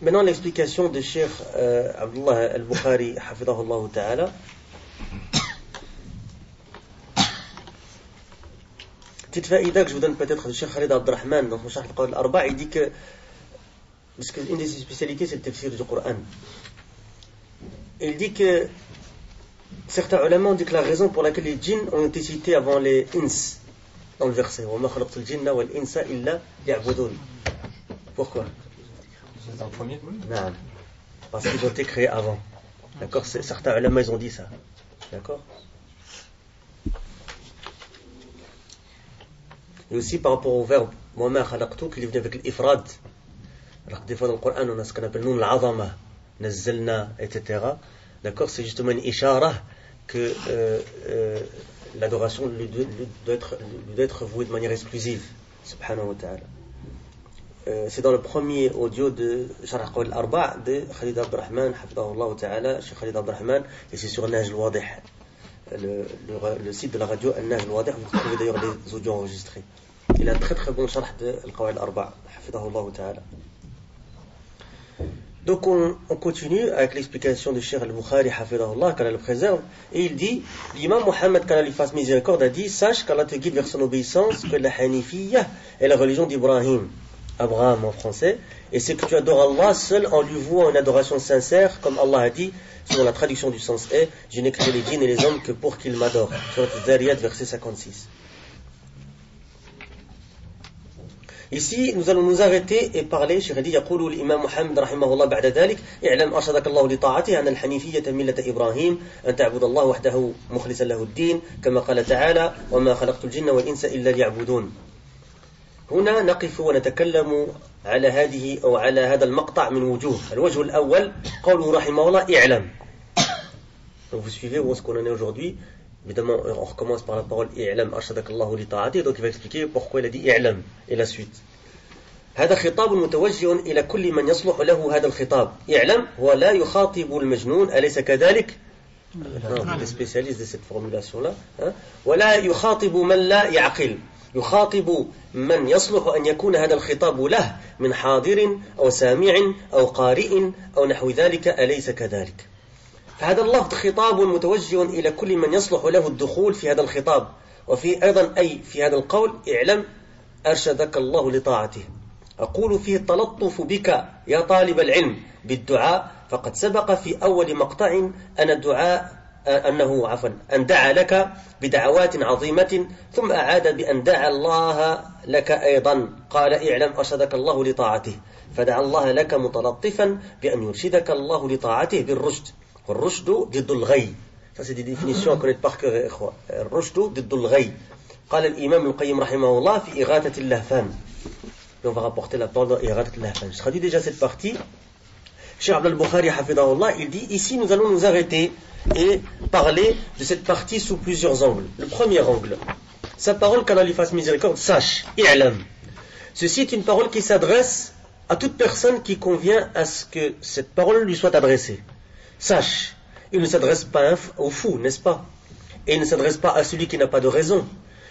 Maintenant, l'explication de Cheikh Abdullah al-Bukhari, hafidahullah ta'ala. Petite faïda que je vous donne peut-être de Cheikh Khalid Abdurrahman dans son Sharh al-Qawl al-Arba', il dit que, parce qu'une de ses spécialités c'est le tafsir du Coran, il dit que certains ulama ont dit que la raison pour laquelle les djinns ont été cités avant les ins dans le verset وَمَا خَلَقْتُ الْجِنَّ وَالْإِنسَ إِلَّا لِيَعْبُدُونَ. Pourquoi? C'est en premier? Non, parce qu'ils ont été créés avant. D'accord? Certains ulama ils ont dit ça. D'accord? Et aussi par rapport au verbe وَمَا خَلَقْتُ qu'il est venu avec l'ifrad. Alors que des fois dans le Coran on a ce qu'on appelle nun al-azama, nazzalna, etc. D'accord? C'est justement une ishara que l'adoration lui doit être vouée de manière exclusive. Subhanahu wa ta'ala. C'est dans le premier audio de Sharh al-Qawl al-Arba' de Khalid Abdurrahman, hafidahullah ta'ala, Cheikh Khalid Abdurrahman, et c'est sur Nahj al-Wadih, le site de la radio Nahj al-Wadih, vous trouvez d'ailleurs des audios enregistrés. Il a un très très bon Sharh de al-Qawl al-Arba', hafidahullah ta'ala. Donc on continue avec l'explication de Cheikh al-Bukhari, hafidahullah, qu'Allah le préserve, et il dit, l'imam Mohammed, qu'Allah lui fasse miséricorde, a dit: sache qu'Allah te guide vers son obéissance, que la Hanifiyya est la religion d'Ibrahim, Abraham en français, et c'est que tu adores Allah seul en lui vouant une adoration sincère, comme Allah a dit, selon la traduction du sens est: je n'ai créé les djinns et les hommes que pour qu'ils m'adorent. Sur le Dhariyat, verset 56. Ici, nous allons nous arrêter et parler. Cheikh dit: يقول الإمام محمد رحمه الله بعد ذلك: اعلم أرشدك الله لطاعته أن الحنيفية ملة إبراهيم أن تعبد الله وحده مخلصا له الدين كما قال تعالى: وما خلقت الجن والإنس إلا ليعبدون. هنا نقف ونتكلم على هذه أو على هذا المقطع من وجوه. الوجه الأول قوله رحمه الله: اعلم. Donc vous suivez où est-ce qu'on en est aujourd'hui. Évidemment, on recommence par la parole i'lam arshadaك الله لطاعته. Donc il va expliquer pourquoi il a dit i'lam et la suite. هذا خطاب متوجه إلى كل من يصلح له هذا الخطاب. اعلم هو لا يخاطب المجنون، أليس كذلك؟ Non, les spécialistes de cette formulation-là. ولا يخاطب من لا يعقل. يخاطب من يصلح أن يكون هذا الخطاب له من حاضر أو سامع أو قارئ أو نحو ذلك، أليس كذلك؟ فهذا اللفظ خطاب متوجه إلى كل من يصلح له الدخول في هذا الخطاب. وفي أيضا أي في هذا القول: اعلم أرشدك الله لطاعته. أقول فيه التلطف بك يا طالب العلم بالدعاء، فقد سبق في أول مقطع أن دعا لك بدعوات عظيمة، ثم أعاد بأن دعا الله لك أيضا، قال: اعلم أرشدك الله لطاعته، فدعا الله لك متلطفا بأن يرشدك الله لطاعته بالرشد. الرشد ضد الغي. Ça c'est des définitions à connaître par cœur يا إخوة. الرشد ضد الغي. قال الإمام ابن القيم رحمه الله في إغاثة اللهفان. Et on va rapporter la parole dans إغاثة اللهفان. Je traduis déjà cette partie. Cheikh Abdel Bukhari hafidahullah, il dit ici nous allons nous arrêter et parler de cette partie sous plusieurs angles. Le premier angle, sa parole qu'Allah lui fasse miséricorde, sache, i'lam. Ceci est une parole qui s'adresse à toute personne qui convient à ce que cette parole lui soit adressée. Sache, il ne s'adresse pas au fou, n'est-ce pas? Et il ne s'adresse pas à celui qui n'a pas de raison.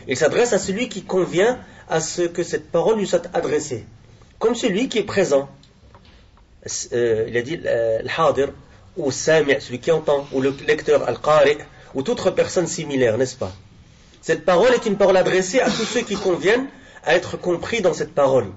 Il s'adresse à celui qui convient à ce que cette parole lui soit adressée. Comme celui qui est présent. Il a dit al-hadir ou sami', celui qui entend, ou le lecteur al-qari', ou toute autre personne similaire, n'est-ce pas? Cette parole est une parole adressée à tous ceux qui conviennent à être compris dans cette parole.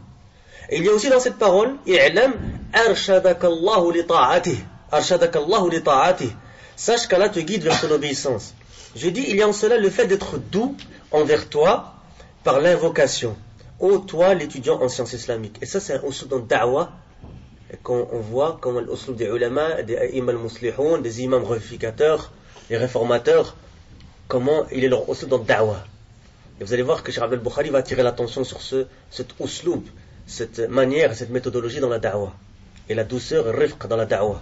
Et il y a aussi dans cette parole, i'lam arshadakallahu li ta'atih, arshadakallahu li ta'atih. Sache qu'Allah te guide vers son obéissance. Je dis, il y a en cela le fait d'être doux envers toi par l'invocation. Ô toi l'étudiant en sciences islamiques. Et ça c'est un usloub dans da'wah. Et quand on voit comment l'usloub des ulama, des imams muslihoun, des imams réunificateurs, les réformateurs, comment il est leur usloub dans da'wah. Et vous allez voir que Cheikh Abdel Bukhari va attirer l'attention sur cet usloub, cette manière, cette méthodologie dans la da'wah. Et la douceur et le rifq dans la da'wah.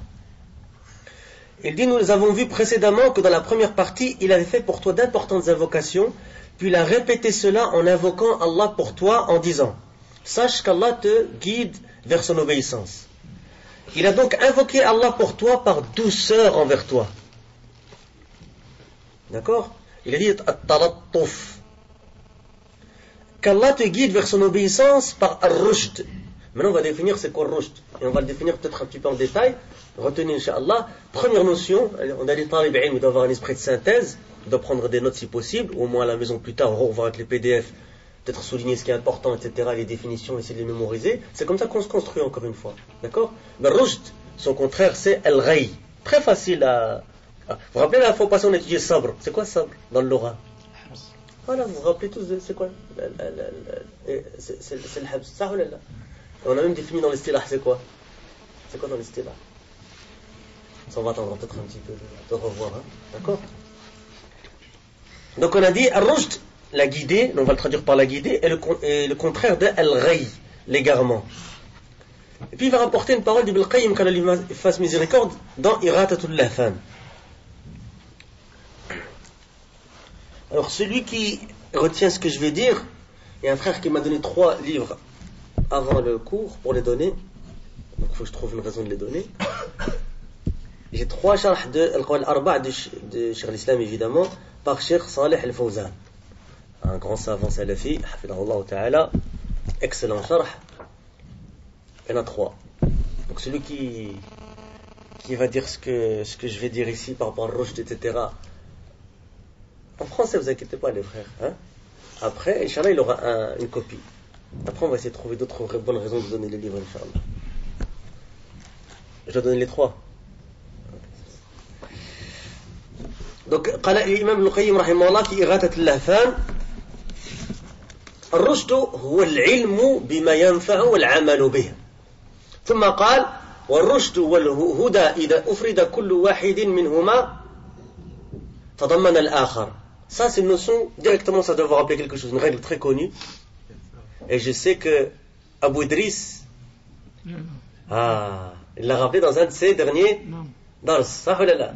Il dit, nous avons vu précédemment que dans la première partie, il avait fait pour toi d'importantes invocations, puis il a répété cela en invoquant Allah pour toi en disant, sache qu'Allah te guide vers son obéissance. Il a donc invoqué Allah pour toi par douceur envers toi. D'accord? Il a dit at-talattuf. Qu'Allah te guide vers son obéissance par ar-rushd. Maintenant on va définir c'est quoi ar-rushd. Et on va le définir peut-être un petit peu en détail. Retenez incha'Allah. Première notion, on a dit talib ilm, il doit avoir un esprit de synthèse. Il doit prendre des notes si possible, ou au moins à la maison plus tard, on va voir avec les PDF, peut-être souligner ce qui est important, etc., les définitions, essayer de les mémoriser. C'est comme ça qu'on se construit encore une fois. D'accord? Mais rushd, son contraire, c'est al-ghay. Très facile à... Vous vous rappelez la fois passée, on a étudié sabr. C'est quoi sabr dans le Lora? Voilà, vous vous rappelez tous, c'est quoi? C'est le habs. Ça ou là? On a même défini dans l'istilah, c'est quoi? C'est quoi dans l'istilah? Ça, on va attendre peut-être un petit peu de revoir. Hein? D'accord? Donc on a dit al-rushd, la guidée, on va le traduire par la guidée, et le contraire de al-ghay, l'égarement. Et puis il va rapporter une parole d'Ibn al-Qayyim qu'Allah lui fasse miséricorde dans Iratatul Lahfan. Alors celui qui retient ce que je vais dire, il y a un frère qui m'a donné 3 livres avant le cours pour les donner, donc il faut que je trouve une raison de les donner. J'ai 3 sharh de Al-Qawl Arba' de Cheikh al-Islam évidemment, par Cheikh Saleh al-Fawzan, un grand savant salafi, hafidahullah ta'ala, excellent sharh. Il y en a 3. Donc celui qui va dire ce que je vais dire ici par rapport à Rushd, etc. En français, vous inquiétez pas les frères. Hein? Après, Inch'Allah, il aura une copie. Après, on va essayer de trouver d'autres bonnes raisons de donner les livres, Inch'Allah. Je dois donner les 3. Donc, قال الإمام ابن القيم رحمه الله في إغاثة اللهفان الرشد هو العلم بما ينفع والعمل به ثم قال والرشد والهدى إذا أفرد كل واحد منهما تضمن الآخر. Ça c'est une notion, directement ça doit vous rappeler quelque chose, une règle très connue. Et je sais que Abu Idris, il l'a rappelé dans un de ses derniers dars, ça ou là.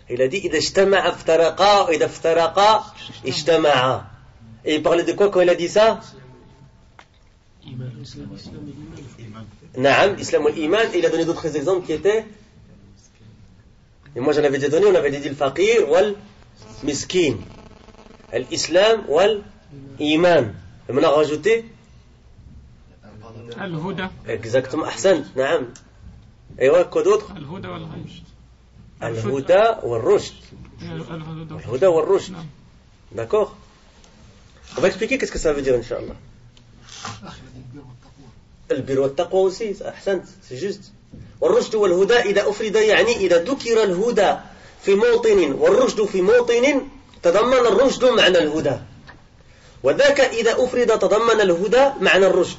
Il a dit إذا اجتمع افترقا وإذا افترقا اجتمعا. Et il parlait de quoi quand il a dit ça? Naam, l'islam ou l'iman. Et il a donné d'autres exemples qui étaient, et moi j'en avais déjà donné, on avait dit le faqir wal miskin, l'islam wal iman. Et on a rajouté al-huda. Exactement, ahsan, naam. Et ouais, quoi d'autre? Al-huda wal rushd. Al-huda wal rushd. Al-huda wal rushd. D'accord? On va expliquer qu'est-ce que ça veut dire, Inch'Allah. البر والتقوى aussi, أحسنت, c'est juste. والرشد والهدى إذا أفرد يعني إذا ذكر الهدى في موطن والرشد في موطن تضمن الرشد معنى الهدى وذاك إذا أفرد تضمن الهدى معنى الرشد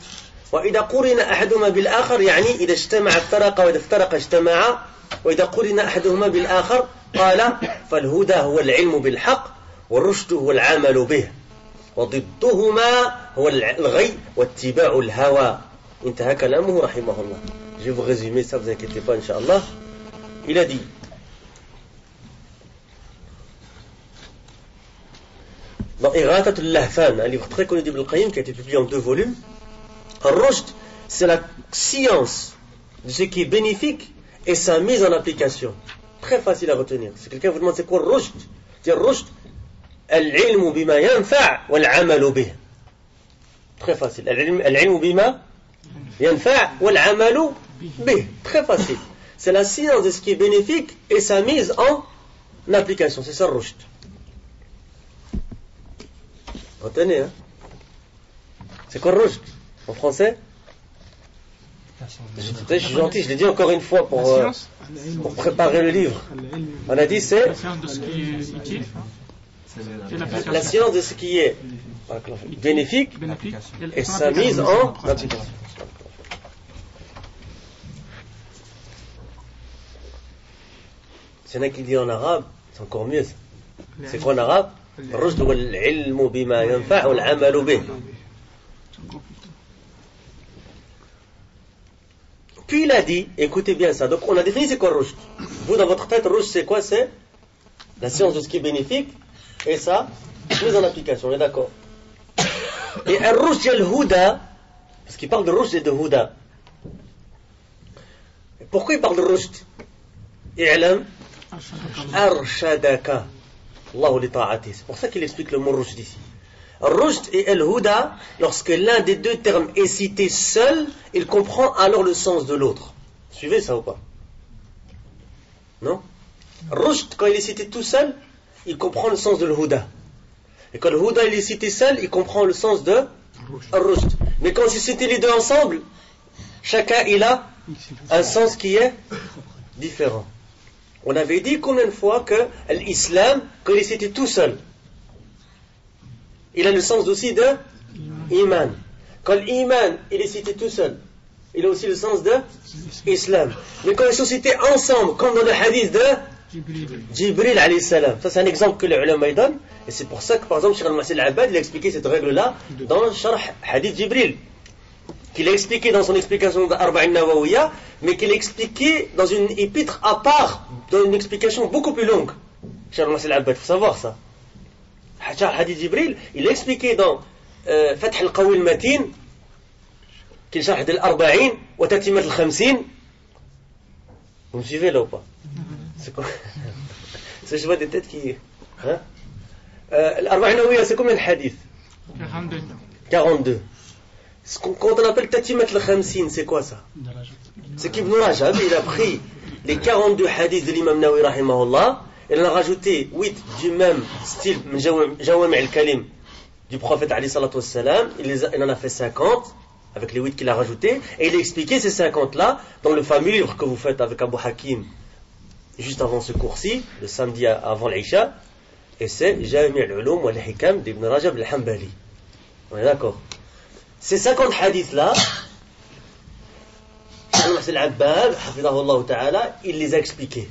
وإذا قرن أحدهما بالآخر يعني إذا اجتمع افترق وإذا افترق اجتمع. وإذا قرن أحدهما بالآخر قال فالهدى هو العلم بالحق والرشد هو العمل به وضدهما هو الغي واتباع الهوى. انتهى كلامه رحمه الله. Je vais vous résumer ça, vous inquiétez pas, Inch'Allah. Il a dit dans Ighathat al-Lahfan, un livre très connu d'Ibn al-Qayyim qui a été publié en 2 volumes, Al-Rushd, c'est la science de ce qui est bénéfique et sa mise en application. Très facile à retenir. Si quelqu'un vous demande c'est quoi Rushd, c'est Rushd, al-ilmu bima yanfa' wal-amalu bih. Très facile. Al-ilmu bima yanfa' wal-amalu bih. Très facile. C'est la science de ce qui est bénéfique et sa mise en application. C'est ça Rushd. Retenez, hein. C'est quoi Rushd en français? Je suis gentil, je l'ai dit encore une fois pour préparer le livre. On a dit c'est la science de ce qui est bénéfique et sa mise en application. C'est un qui dit en arabe, c'est encore mieux. C'est quoi en arabe? Rushd huwa al-ilmu bima yanfa' wal 'amalu bih. Puis il a dit, écoutez bien ça, donc on a défini c'est quoi Rushd. Vous dans votre tête, Rushd c'est quoi? C'est la science de ce qui est bénéfique et ça, mise en application, on est d'accord. Et Al-Rushd il y a le Huda, parce qu'il parle de Rushd et de Huda. Et pourquoi il parle de Rushd? I'lam Arshadaka Allahu li ta'ati. C'est pour ça qu'il explique le mot Rushd ici. Rushd et Al-Huda, lorsque l'un des 2 termes est cité seul, il comprend alors le sens de l'autre. Suivez ça ou pas? Non? Rushd, quand il est cité tout seul, il comprend le sens de Al-Huda. Et quand Al-Huda il est cité seul, il comprend le sens de Rushd. Mais quand c'est cité les 2 ensemble, chacun il a un sens qui est différent. On avait dit combien de fois que l'islam, quand il est cité tout seul, il a le sens aussi de iman. Quand l'iman, il est cité tout seul, il a aussi le sens de islam. Mais quand ils sont cités ensemble, comme dans le hadith de Jibril alayhi salam, ça c'est un exemple que les ulama donnent, et c'est pour ça que par exemple Cheikh al-Muhsin al-Abbad il a expliqué cette règle-là dans le Sharh Hadith Jibril, qu'il a expliqué dans son explication de Arba'in Nawawiyya, mais qu'il a expliqué dans une épître à part, dans une explication beaucoup plus longue. Cheikh al-Muhsin al-Abbad, il faut savoir ça. Hadith Jibril, il a expliqué dans Fath al-Qawi al-Matin, qui est Sharh al-Arba'in, wa Tatimat al-Khamsin. Vous me suivez là ou pas? C'est quoi? Je vois des têtes qui... Hein? L'Arba'in Nawawiyya, c'est combien de hadiths? 42. Quand on appelle Tatimat al-Khamsin, c'est quoi ça? C'est qu'Ibn Rajab, il a pris les 42 hadiths de l'imam Nawawi rahimahullah, il en a rajouté 8 du même style, Jawami' al-Kalim, du prophète alayhi salatu wassalam. Il en a fait 50, avec les 8 qu'il a rajoutés, et il a expliqué ces 50-là dans le fameux livre que vous faites avec Abu Hakim, juste avant ce cours-ci, le samedi avant l'Isha, et c'est Jami' al-Ulum wa al-Hikam d'Ibn Rajab al-Hanbali. On est d'accord? Ces 50 hadiths-là, al-Abbad, hafidahullah ta'ala, il les a expliqués.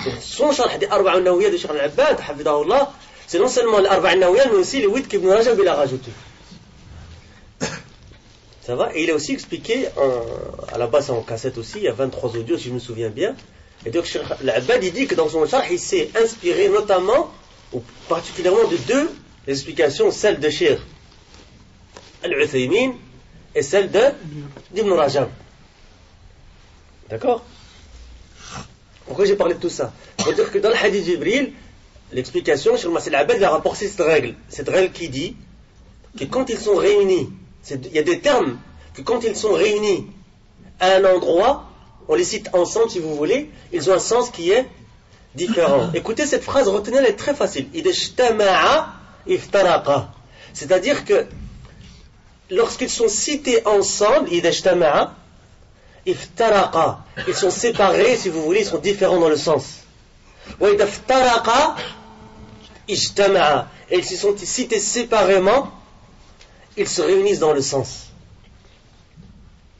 Donc, son Sharh des Arba'in Nawawiyya de Cheikh al-Abbad, hafidahullah, c'est non seulement l'Arba'in Nawawiyya, mais aussi les 8 qu'Ibn Rajab il a rajouté. Ça va? Et il a aussi expliqué, à la base en cassette aussi, il y a 23 audios si je me souviens bien. Et donc Cheikh al-Abbad il dit que dans son Sharh, il s'est inspiré notamment, ou particulièrement de 2 explications, celle de Cheikh Al-Uthaymin et celle d'Ibn Rajab. D'accord? Pourquoi j'ai parlé de tout ça? Pour dire que dans le hadith Jibril, l'explication, Cheikh al-Muhsin al-Abbad a rapporté cette règle qui dit que quand ils sont réunis, il y a des termes que quand ils sont réunis à un endroit, on les cite ensemble si vous voulez, ils ont un sens qui est différent. Écoutez cette phrase, retenez, elle est très facile. Idajtama'a iftaraqa. C'est-à-dire que lorsqu'ils sont cités ensemble, idajtama'a iftaraqa, ils sont séparés, si vous voulez, ils sont différents dans le sens. Wa idaftaraqa ijtama'a, et ils sont cités séparément, ils se réunissent dans le sens.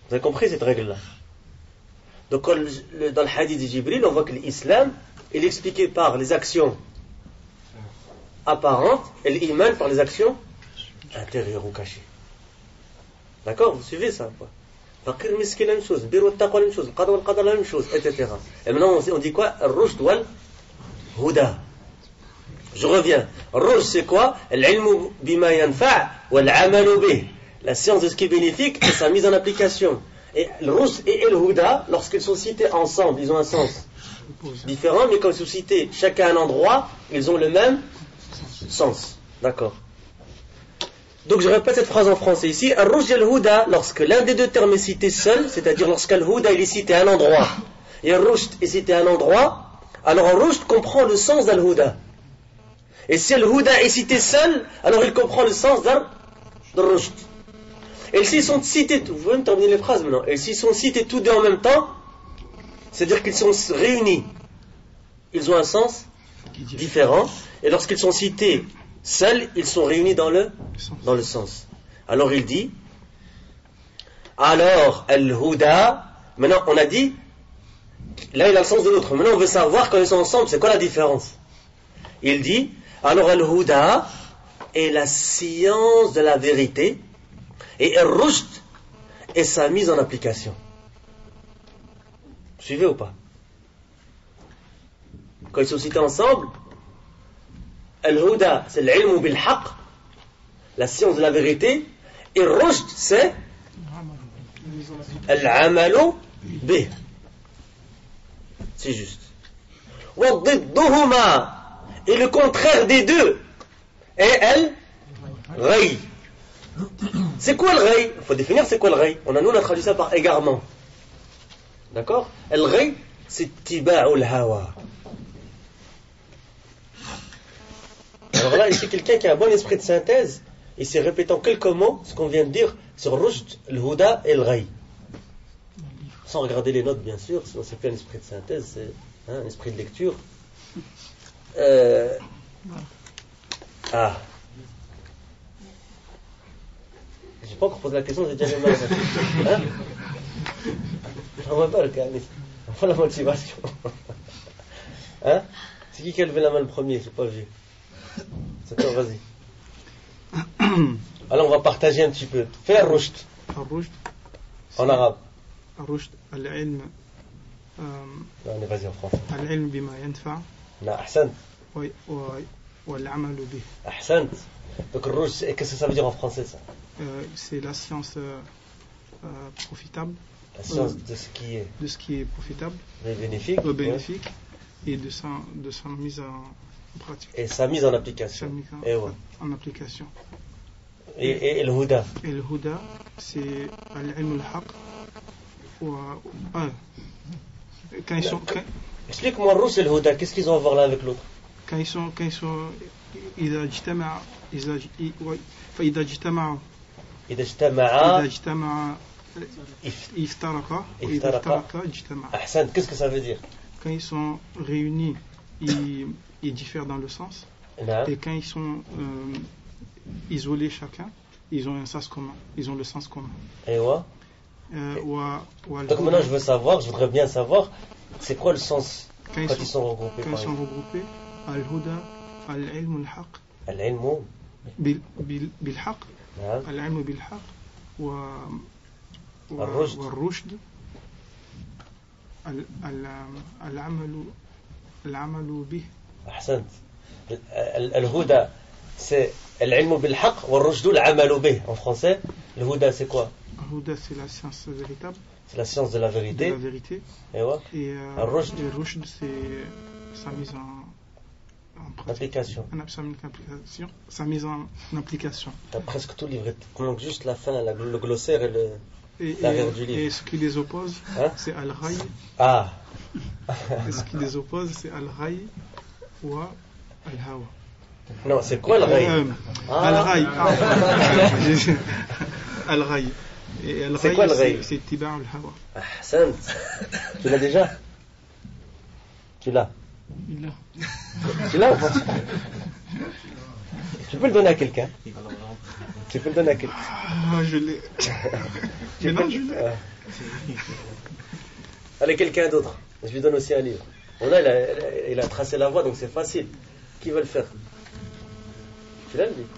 Vous avez compris cette règle-là? Donc dans le hadith de Jibril, on voit que l'islam est expliqué par les actions apparentes et l'iman par les actions intérieures ou cachées. D'accord? Vous suivez ça? Faqir miskin, la même chose. Bir wa taqwa, la même chose. Qadar wal qadar, la même chose, etc. Et maintenant on dit quoi? Ar-rushd wal huda. Je reviens. Rushd c'est quoi? Al-ilmu bima yanfa' wal amalu bih. La science de ce qui est bénéfique et sa mise en application. Et le rushd et le huda, lorsqu'ils sont cités ensemble, ils ont un sens différent, mais quand ils sont cités chacun à un endroit, ils ont le même sens. D'accord? Donc je répète cette phrase en français ici. Ar-rushd et al-huda, lorsque l'un des deux termes est cité seul, c'est-à-dire lorsqu'al-huda il est cité à un endroit et al-rushd est cité à un endroit, alors al-rushd comprend le sens d'al-huda. Et si al-huda est cité seul, alors il comprend le sens d'al-rushd. Et s'ils sont cités, vous pouvez me terminer les phrases maintenant, et s'ils sont cités tous deux en même temps, c'est-à-dire qu'ils sont réunis, ils ont un sens différent, et lorsqu'ils sont cités seuls, ils sont réunis dans le sens. Alors il dit, alors al-huda, maintenant on a dit, là il a le sens de l'autre, maintenant on veut savoir quand ils sont ensemble, c'est quoi la différence? Il dit, alors al-huda est la science de la vérité, et al-rushd est sa mise en application. Suivez ou pas? Quand ils sont cités ensemble, al-huda c'est l'ilmu bil-haq, la science de la vérité, et al-rushd c'est al-amalu bih. C'est juste. Wa-didduhuma, et le contraire des deux est al-ghayy. C'est quoi le ghayy? Il faut définir c'est quoi le ghayy. On a traduit ça par égarement. D'accord? Le ghayy, c'est tiba'ul hawa. Alors là, ici, quelqu'un qui a un bon esprit de synthèse, il s'est répétant quelques mots, ce qu'on vient de dire sur rushd, le huda et le ghayy. Sans regarder les notes, bien sûr, sinon c'est plus un esprit de synthèse, c'est un esprit de lecture. J'ai pas encore posé la question, j'ai déjà mal. Hein? On va pas le calmer. On va la motivation. Hein? C'est qui a levé la main le premier? J'ai pas vu. C'est toi, vas-y. Alors on va partager un petit peu. Fais ar-rushd. Ar-rushd. En arabe. Ar-rushd, al-ilm. Non, vas-y en français. Al-ilm bima yanfa'. Non, ahsant. Wal-amalu bih. Ahsant. Donc ar-rushd, qu'est-ce que ça veut dire en français ça? C'est la science profitable. La science de ce qui est profitable, bénéfique, et de sa mise en pratique. Et sa mise en application. En application. Et le huda. Et le huda, c'est al-ilm al-haq. Explique-moi Rousse et le huda, qu'est-ce qu'ils ont à voir l'un avec l'autre? Quand ils sont إذا اجتمعوا افترقا اجتمعا. Ahsan, qu'est-ce que ça veut dire? Quand ils sont réunis, ils diffèrent dans le sens. Et quand ils sont isolés chacun, ils ont un sens commun. Ils ont le sens commun. Et ouais. Donc maintenant je voudrais bien savoir, c'est quoi le sens quand ils sont regroupés? Quand ils sont regroupés, al-huda, al-ilm al-haq. Al-ilm بالحق. العلم بالحق والرشد العمل به. أحسنت. الهدى c'est العلم بالحق والرشد العمل به. En français, le huda c'est quoi? Le huda c'est la science véritable. C'est la science de la vérité. Et ouais. Et le rushd c'est sa mise en application. Sa mise en application. T'as presque tout livré. Il manque juste la fin, le glossaire et l'arrière du livre. Et ce qui les oppose, c'est al-ghayy. Ah. Et ce qui les oppose, c'est al-ghayy ou al-hawa. Non, c'est quoi al-ghayy? Al-ghayy. Al-ghayy. C'est quoi le ghayy? C'est tiba' al-hawa. Ahsan. Tu l'as déjà? Tu l'as? Il a. Tu l'as ou pas? Tu peux le donner à quelqu'un? Tu peux le donner à quelqu'un? Je l'ai. Mais non, je l'ai. Allez, quelqu'un d'autre. Je lui donne aussi un livre. Bon, là, il a tracé la voie, donc c'est facile. Qui veut le faire? Tu l'as, le livre?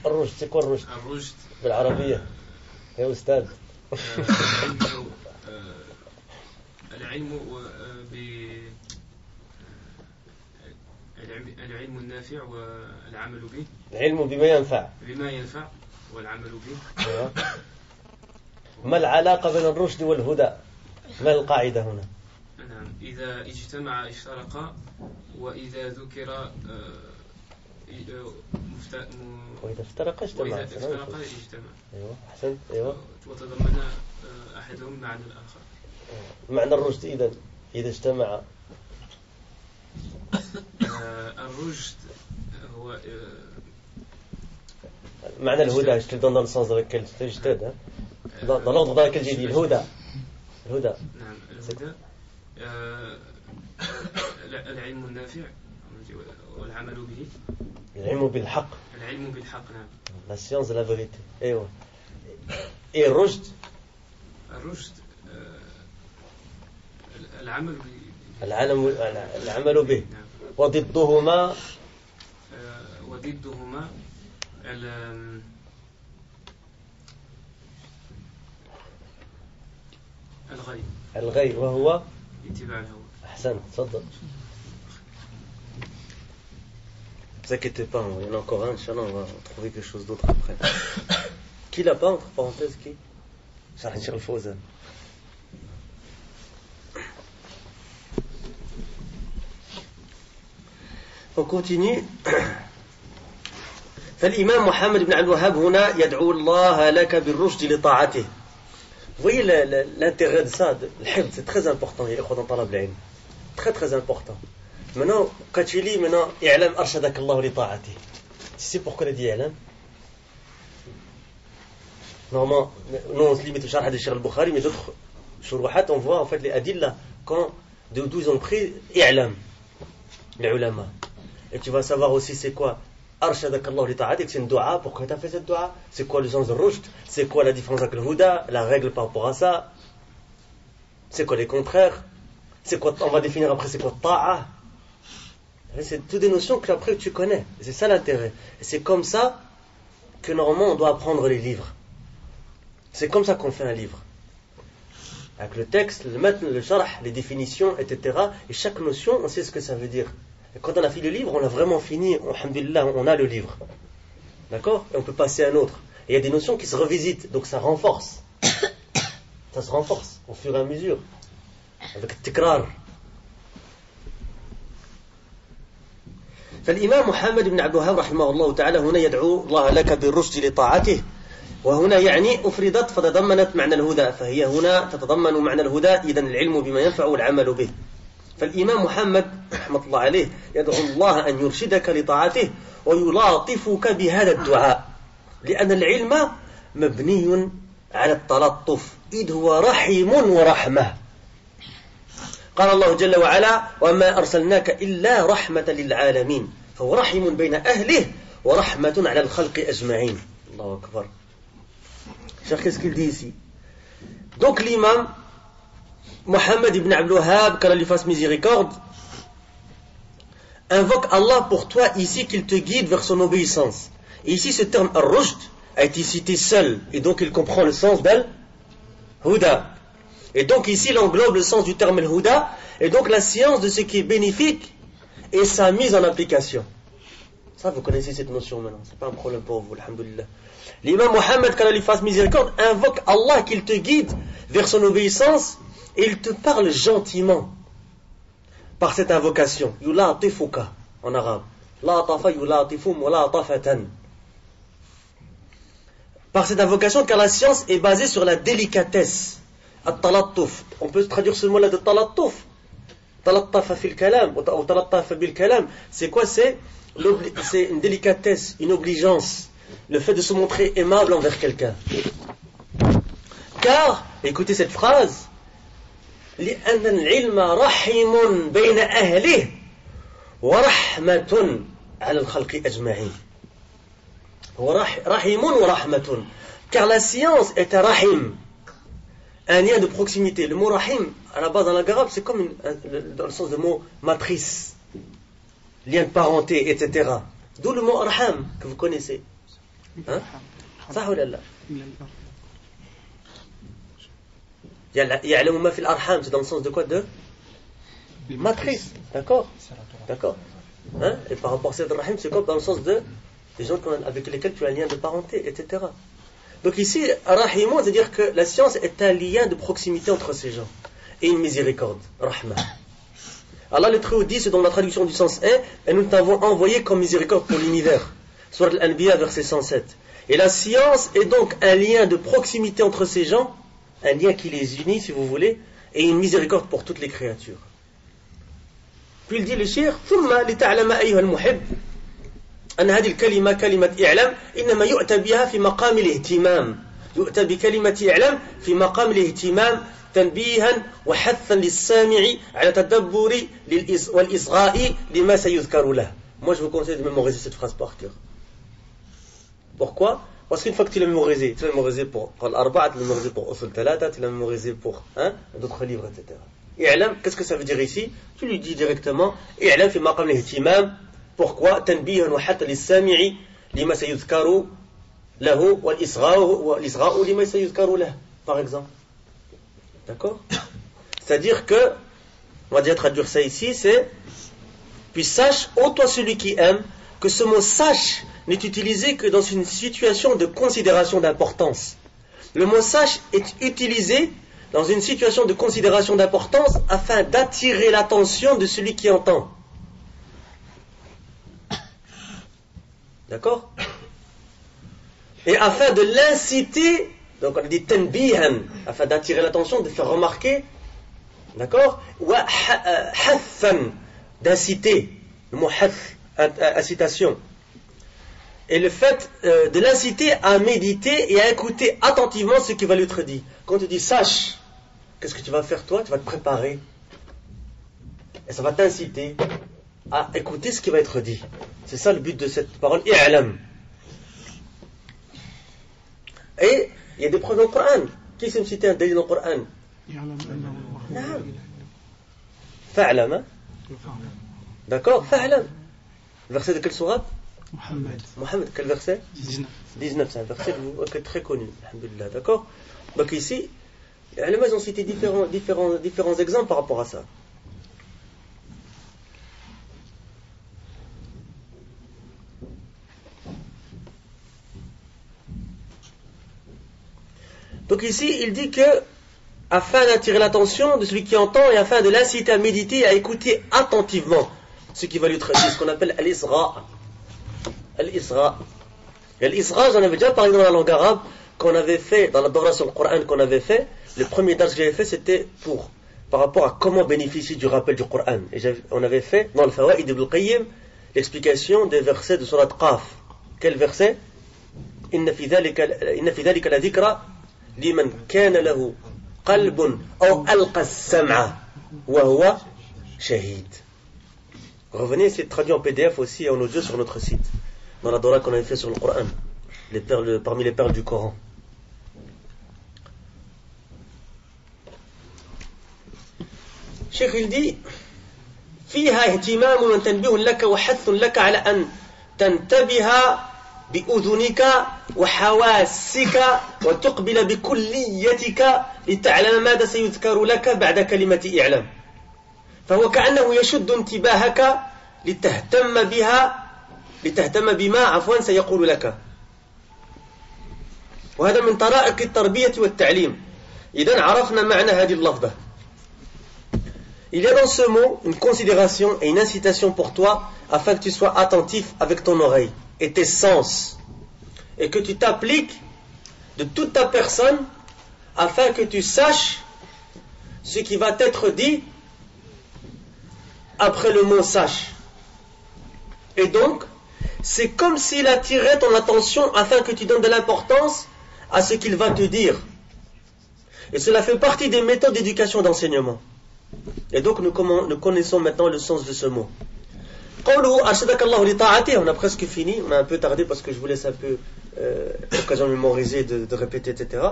الرشد سيكون الرشد الرشد بالعربية يا أستاذ العلم النافع والعمل به العلم بما ينفع والعمل به ما العلاقة بين الرشد والهدى؟ ما القاعدة هنا؟ نعم إذا اجتمع افترقا وإذا ذكر وإذا افترق اجتمع أيوة أحسنت أيوة وتضمن أحدهم معنى الآخر معنى الرشد إذا اجتمع الرشد هو معنى الهدى je te le donne dans le sens dans lequel je t'aide dans l'ordre dans lequel j'ai dit الهدى نعم الهدى العلم النافع والعمل به العلم بالحق نعم la science de la vérité أيوة et الرشد العمل به وضدهما الغي وهو اتباع الهوى أحسن تفضل Ne vous inquiétez pas, il y en a encore un, Inch'Allah, on va trouver quelque chose d'autre après. Qui l'a pas, entre parenthèses, qui? Charles Cheikh Al-Fawzan. On continue. فالإمام محمد بن عبد الوهاب هنا يدعو الله لك بالرشد لطاعته. Vous voyez l'intérêt de ça, le hifd, c'est très important, il y a dans talab al-ilm. Très très important. Maintenant, quand tu lis maintenant, i'lam arshadak Allah li ta'ati. Tu sais pourquoi il a dit i'lam? Normalement, nous on se limite au sharh de Cheikh al-Bukhari, mais d'autres shuruhat, on voit en fait les adillah, d'où ils ont pris i'lam, les ulama. Et tu vas savoir aussi c'est quoi arshadak Allah li ta'ati, c'est une dua, pourquoi tu as fait cette dua? C'est quoi le sens de rushd? C'est quoi la différence avec le huda? La règle par rapport à ça? C'est quoi les contraires? C'est quoi, on va définir après c'est quoi ta'a? C'est toutes des notions que après tu connais. Et c'est ça l'intérêt. Et c'est comme ça que normalement on doit apprendre les livres. C'est comme ça qu'on fait un livre. Avec le texte, le matn, le sharh, les définitions, etc. Et chaque notion, on sait ce que ça veut dire. Et quand on a fini le livre, on a vraiment fini. Alhamdulillah, on a le livre. D'accord? Et on peut passer à un autre. Et il y a des notions qui se revisitent. Donc ça renforce. Ça se renforce au fur et à mesure. Avec le tikrar. فالإمام محمد بن عبد الوهاب رحمه الله تعالى هنا يدعو الله لك بالرشد لطاعته وهنا يعني أفردت فتضمنت معنى الهدى فهي هنا تتضمن معنى الهدى إذن العلم بما ينفع والعمل به فالإمام محمد رحمة الله عليه يدعو الله أن يرشدك لطاعته ويلاطفك بهذا الدعاء لأن العلم مبني على التلطف إذ هو رحيم ورحمة قال الله جل وعلا وما أرسلناك إلا رحمة للعالمين فهو رحم بين أهله ورحمة على الخلق أجمعين الله أكبر Cheikh, qu'est-ce qu'il dit ici? Donc l'imam Mohammed ibn Abdul Wahhab, qu'Allah lui fasse miséricorde, invoque Allah pour toi ici qu'il te guide vers son obéissance. Et ici ce terme ar-rushd a été cité seul et donc il comprend le sens d'al-huda. Et donc ici il englobe le sens du terme al-huda et donc la science de ce qui est bénéfique et sa mise en application. Ça vous connaissez cette notion maintenant, c'est pas un problème pour vous, alhamdulillah. L'imam Mohammed, qu'Allah lui fasse miséricorde, invoque Allah qu'il te guide vers son obéissance et il te parle gentiment par cette invocation. Yulatifuka en arabe. Latafa yulatifum wa latafatan. Par cette invocation, car la science est basée sur la délicatesse. At-talattuf. On peut traduire ce mot-là de talattuf. Talattafa fil kalam ou talattafa bil kalam. C'est quoi? C'est une délicatesse, une obligeance. Le fait de se montrer aimable envers quelqu'un. Car, écoutez cette phrase, لأن العلم رحم بين أهله ورحمة على الخلق أجمعين هو رحيم ورحمة car la science est un rahim, un lien de proximité. Le mot rahim à la base dans l'arabe c'est comme dans le sens du mot matrice, lien de parenté, etc. D'où le mot arham que vous connaissez, hein? صح ولا لا؟ يعلم ما في الأرحام, c'est dans le sens de quoi? De matrice, d'accord? Hein? Et par rapport à cette rahim, c'est quoi? Dans le sens de des gens avec lesquels tu as un lien de parenté, etc. Donc ici, rahimon, c'est-à-dire que la science est un lien de proximité entre ces gens et une miséricorde, rahma. Allah le Très-Haut dit, c'est dans la traduction du sens est, et nous t'avons envoyé comme miséricorde pour l'univers. Sourate Al-Anbiya, verset 107. Et la science est donc un lien de proximité entre ces gens, un lien qui les unit, si vous voulez, et une miséricorde pour toutes les créatures. Puis il dit le cheikh, ثم لتعلم أيها المحب أن هذه الكلمة كلمة إعلام إنما يؤتى بها في مقام الاهتمام. يؤتى بكلمة إعلام في مقام الاهتمام تنبيها وحثا للسامع على التدبر والإصغاء لما سيذكر له. Moi je vous conseille de mémoriser cette phrase par cœur. Pourquoi? Parce qu'une fois que tu l'as mémorisé, tu l'as mémorisé pour Al-Arba'a, tu l'as mémorisé pour Usul Thalatha, tu l'as mémorisé pour d'autres livres, etc. I'lam, qu'est-ce que ça veut dire ici? Tu lui dis directement I'lam fi maqam al-ihtimam. Pourquoi? Tanbihan wa hatta lis-sami'i lima sayuzkaru lahu wal isra'u lima sayuzkaru lahu, par exemple. D'accord? C'est-à-dire que, on va déjà traduire ça ici, c'est puis sache, ô toi celui qui aime, que ce mot sache n'est utilisé que dans une situation de considération d'importance. Le mot sache est utilisé dans une situation de considération d'importance afin d'attirer l'attention de celui qui entend. D'accord? Et afin de l'inciter, donc on a dit tanbihan, afin d'attirer l'attention, de faire remarquer, d'accord? Ou hathan, d'inciter, le mot hath, incitation. Et le fait de l'inciter à méditer et à écouter attentivement ce qui va lui être dit. Quand tu dis sache, qu'est-ce que tu vas faire toi? Tu vas te préparer. Et ça va t'inciter à écouter ce qui va être dit. C'est ça le but de cette parole, i'lam. Et il y a des preuves dans le Coran. Qui sait me citer un dalil dans le Coran? Fa'lam, hein? D'accord? Fa'lam. Verset de quelle sourate? Mohammed, quel verset? 19, c'est un verset très connu. Alhamdulillah, d'accord? Donc ici, les ulama ont cité différents exemples par rapport à ça. Donc ici, il dit que, afin d'attirer l'attention de celui qui entend et afin de l'inciter à méditer et à écouter attentivement ce qui va lui traiter, ce qu'on appelle al-isra. Al-isra. Et l'isra, j'en avais déjà parlé dans la langue arabe, qu'on avait fait, dans la Dora sur le Coran qu'on avait fait. Le premier dars que j'avais fait, c'était par rapport à comment bénéficier du rappel du Coran. Et on avait fait, dans le Fawaid ibn al-Qayyim, l'explication des versets de Surat Qaf. Quel verset? Inna fi dhalika la dhikra liman kana lahu qalbun aw alqa as-sam'a wa huwa shahid. Revenez, c'est traduit en PDF aussi et en audio sur notre site, dans la Dora qu'on avait fait sur le Coran, parmi les perles du Coran. Cheikh il dit فيها اهتمام وتنبيه لك وحث لك على أن تنتبه بأذنك وحواسك وتقبل بكليتك لتعلم ماذا سيذكر لك بعد كلمة إعلام. فهو كأنه يشد انتباهك لتهتم بما سيقول لك. وهذا من طرائق التربية والتعليم. إذن عرفنا معنى هذه اللفظة. Il y a dans ce mot une considération et une incitation pour toi afin que tu sois attentif avec ton oreille et tes sens et que tu t'appliques de toute ta personne afin que tu saches ce qui va t'être dit après le mot sache. Et donc, c'est comme s'il attirait ton attention afin que tu donnes de l'importance à ce qu'il va te dire. Et cela fait partie des méthodes d'éducation d'enseignement. Et donc nous connaissons maintenant le sens de ce mot. On a presque fini, on a un peu tardé parce que je vous laisse un peu l'occasion de mémoriser, de répéter, etc.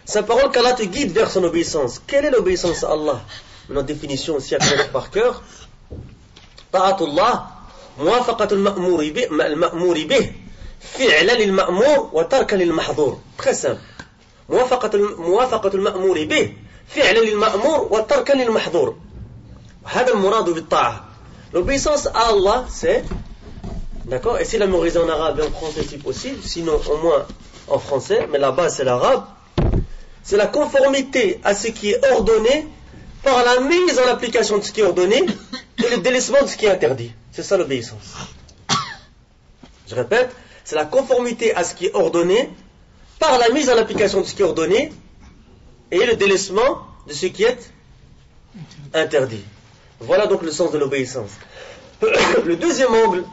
Sa parole qu'Allah te guide vers son obéissance. Quelle est l'obéissance à Allah? Notre définition aussi à connaître par cœur. Ta'atullah, muwafaqatul ma'muri bih, fi'la lil ma'mur wa tarka lil mahdhur. Très simple. Muwafaqatul ma'muri bih, fi'la lil ma'mur wa tarka lil mahdhur. هذا المراد بالطاعة. L'obéissance à Allah, c'est, d'accord, et c'est la mémorisée en arabe et en français si possible, sinon au moins en français, mais la base c'est l'arabe, c'est la conformité à ce qui est ordonné par la mise en application de ce qui est ordonné et le délaissement de ce qui est interdit. C'est ça l'obéissance. Je répète, c'est la conformité à ce qui est ordonné par la mise en application de ce qui est ordonné et le délaissement de ce qui est interdit. Voilà donc le sens de l'obéissance. Le deuxième angle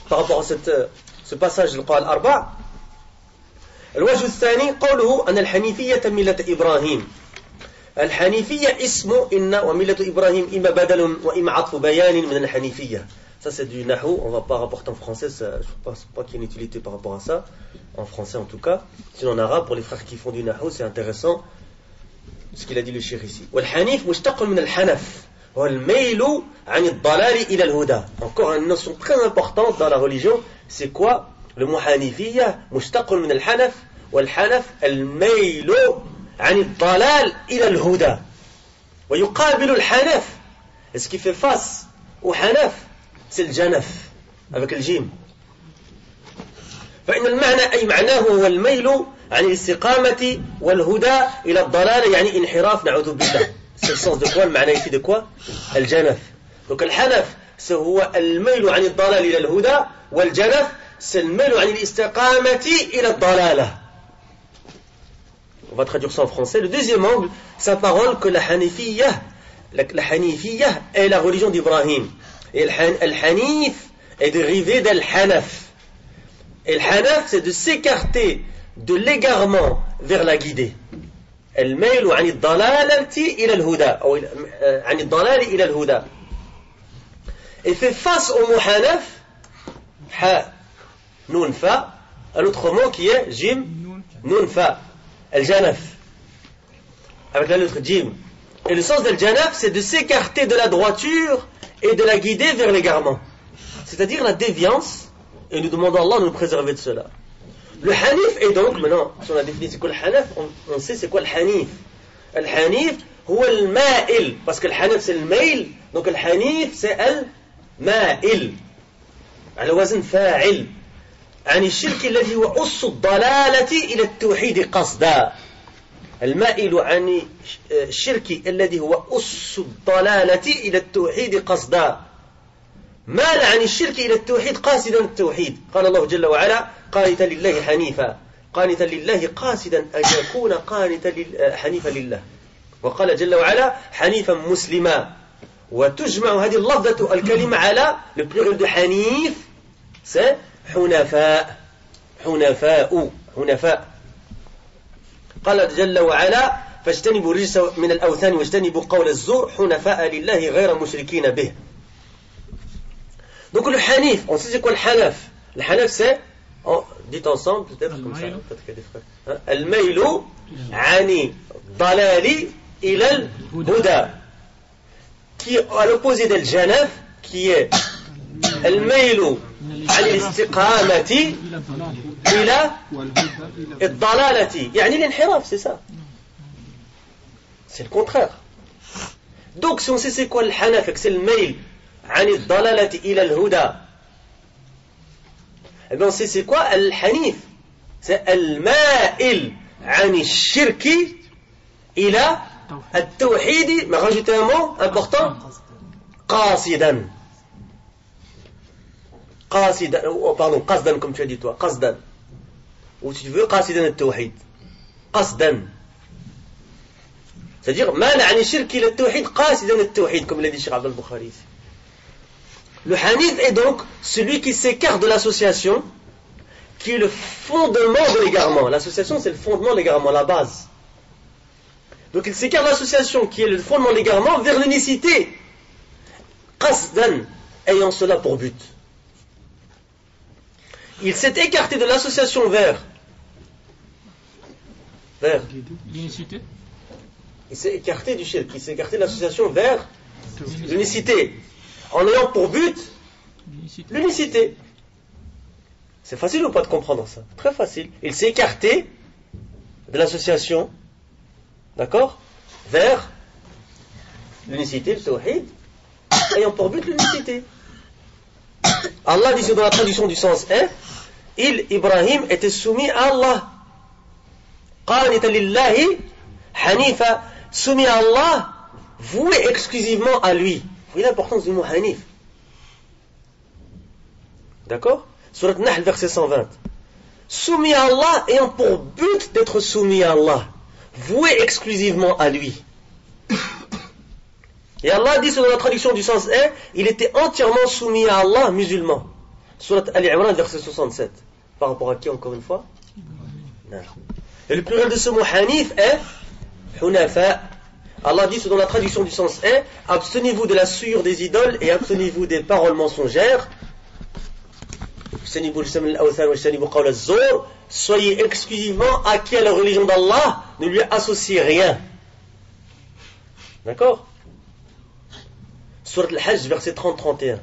par rapport à ce passage du Qur'an al-Arba', الوجه الثاني قوله أن الحنيفية ملة إبراهيم. الحنيفية اسم إن وملة إبراهيم إما بدل وإما عطف بيان من الحنيفية. Ça c'est du nahou, on ne va pas rapporter en français, ça, je ne pense pas qu'il y ait une utilité par rapport à ça, en français en tout cas. Sinon en arabe, pour les frères qui font du nahou, c'est intéressant ce qu'il a dit le cheikh ici. والحنيف مشتق من الحنف والميل عن الضلال إلى الهدى. Encore une notion très importante dans la religion, c'est quoi? Le mot hanifiyya مشتق من الحنف والحنف الميل عن الضلال إلى الهدى. ويقابل الحنف, et ce qui fait face au hanaf, c'est le janaf avec le jim. فإن المعنى أي معناه هو الميل عن الاستقامة والهدى إلى الضلال, يعني انحراف, نعوذ بالله. C'est le sens de quoi? Le معنى ici de quoi? الجنف. Donc الحنف c'est هو الميل عن الضلال إلى الهدى, والجنف c'est le ميل عن الاستقامة إلى الضلالة. On va traduire ça en français. Le deuxième angle, sa parole que la hanifiyya est la religion d'Ibrahim. Et le hanif est dérivé d'al-hanaf. Et le hanaf, c'est de s'écarter de l'égarement vers la guidée. الميل عن الضلالة إلى الهدى أو عن الضلال إلى الهدى. Et fait face au mot hanaf, ha, nun fa, un autre mot qui est jim, nun fa, al-janaf, avec la lettre jim. Et le sens del-janaf, c'est de s'écarter de la droiture et de la guider vers l'égarement. C'est-à-dire la déviance, et nous demandons à Allah de nous préserver de cela. Le hanif est donc, maintenant, si on a défini c'est quoi le hanaf, on sait c'est quoi le hanif. Le hanif, هو المائل, parce que le hanaf c'est le mail, donc le hanif c'est المائل, على وزن فاعل, عن الشرك الذي هو أس الضلالة إلى التوحيد قصدا. المائل عن الشرك الذي هو أس الضلالة إلى التوحيد قصدا. مال عن الشرك إلى التوحيد قاصدا التوحيد. قال الله جل وعلا قانتا لله حنيفا, قانتا لله قاصدا أن يكون قانتا حنيفا لله. وقال جل وعلا حنيفا مسلما. وتجمع هذه اللفظة الكلمة على le pluriel de حنيف, c'est حنفاء, حنفاء. قال جل وعلا فاجتنبوا الرجس من الأوثان واجتنبوا قول الزور حنفاء لله غير مشركين به. Donc le hanif, on sait c'est quoi le hanaf. Le hanaf c'est, dites ensemble peut-être comme ça, peut-être qu'il y a des frères. Al-maylu ani dalali ila al-huda, qui est à l'opposé del janaf, qui est al-maylu ani al-istiqamati ila al-dalalati, yani l'inhiraf, c'est ça. C'est le contraire. Donc si on sait c'est quoi le hanaf, c'est le mayl عن الضلالة إلى الهدى, eh bien on sait c'est quoi الحنيف, c'est المائل عن الشرك إلى التوحيد, mais rajoutez un mot important, قاصدا, قصدا comme tu as dit toi, قصدا, ou si tu veux قاصدا التوحيد, قصدا, c'est-à-dire مال عن الشرك إلى التوحيد قاصدا التوحيد, comme l'a dit Cheikh Abdel Bukhari. Le hanif est donc celui qui s'écarte de l'association, qui est le fondement de l'égarement. L'association, c'est le fondement de l'égarement, la base. Donc il s'écarte de l'association qui est le fondement de l'égarement vers l'unicité. Qasdan, ayant cela pour but. Il s'est écarté de l'association vers l'unicité. Il s'est écarté du shirk, il s'est écarté de l'association vers l'unicité, en ayant pour but l'unicité. C'est facile ou pas de comprendre ça? Très facile. Il s'est écarté de l'association, d'accord, vers l'unicité, le tawhid, ayant pour but l'unicité. Allah dit dans la traduction du sens 1, Ibrahim était soumis à Allah. Qanita lillahi hanifa, soumis à Allah, voué exclusivement à lui. Vous voyez l'importance du mot hanif. D'accord? Surat Nahl, verset 120. Soumis à Allah ayant pour but d'être soumis à Allah, voué exclusivement à lui. Et Allah dit dans la traduction du sens 1, il était entièrement soumis à Allah, musulman. Surat Al-Imran, verset 67. Par rapport à qui, encore une fois? Non. Et le pluriel de ce mot hanif est hunafa. Allah dit dans la traduction du sens 1, abstenez-vous de la souillure des idoles et abstenez-vous des paroles mensongères. Soyez exclusivement acquis à la religion d'Allah, ne lui associez rien. D'accord? Surat Al-Hajj, verset 30-31.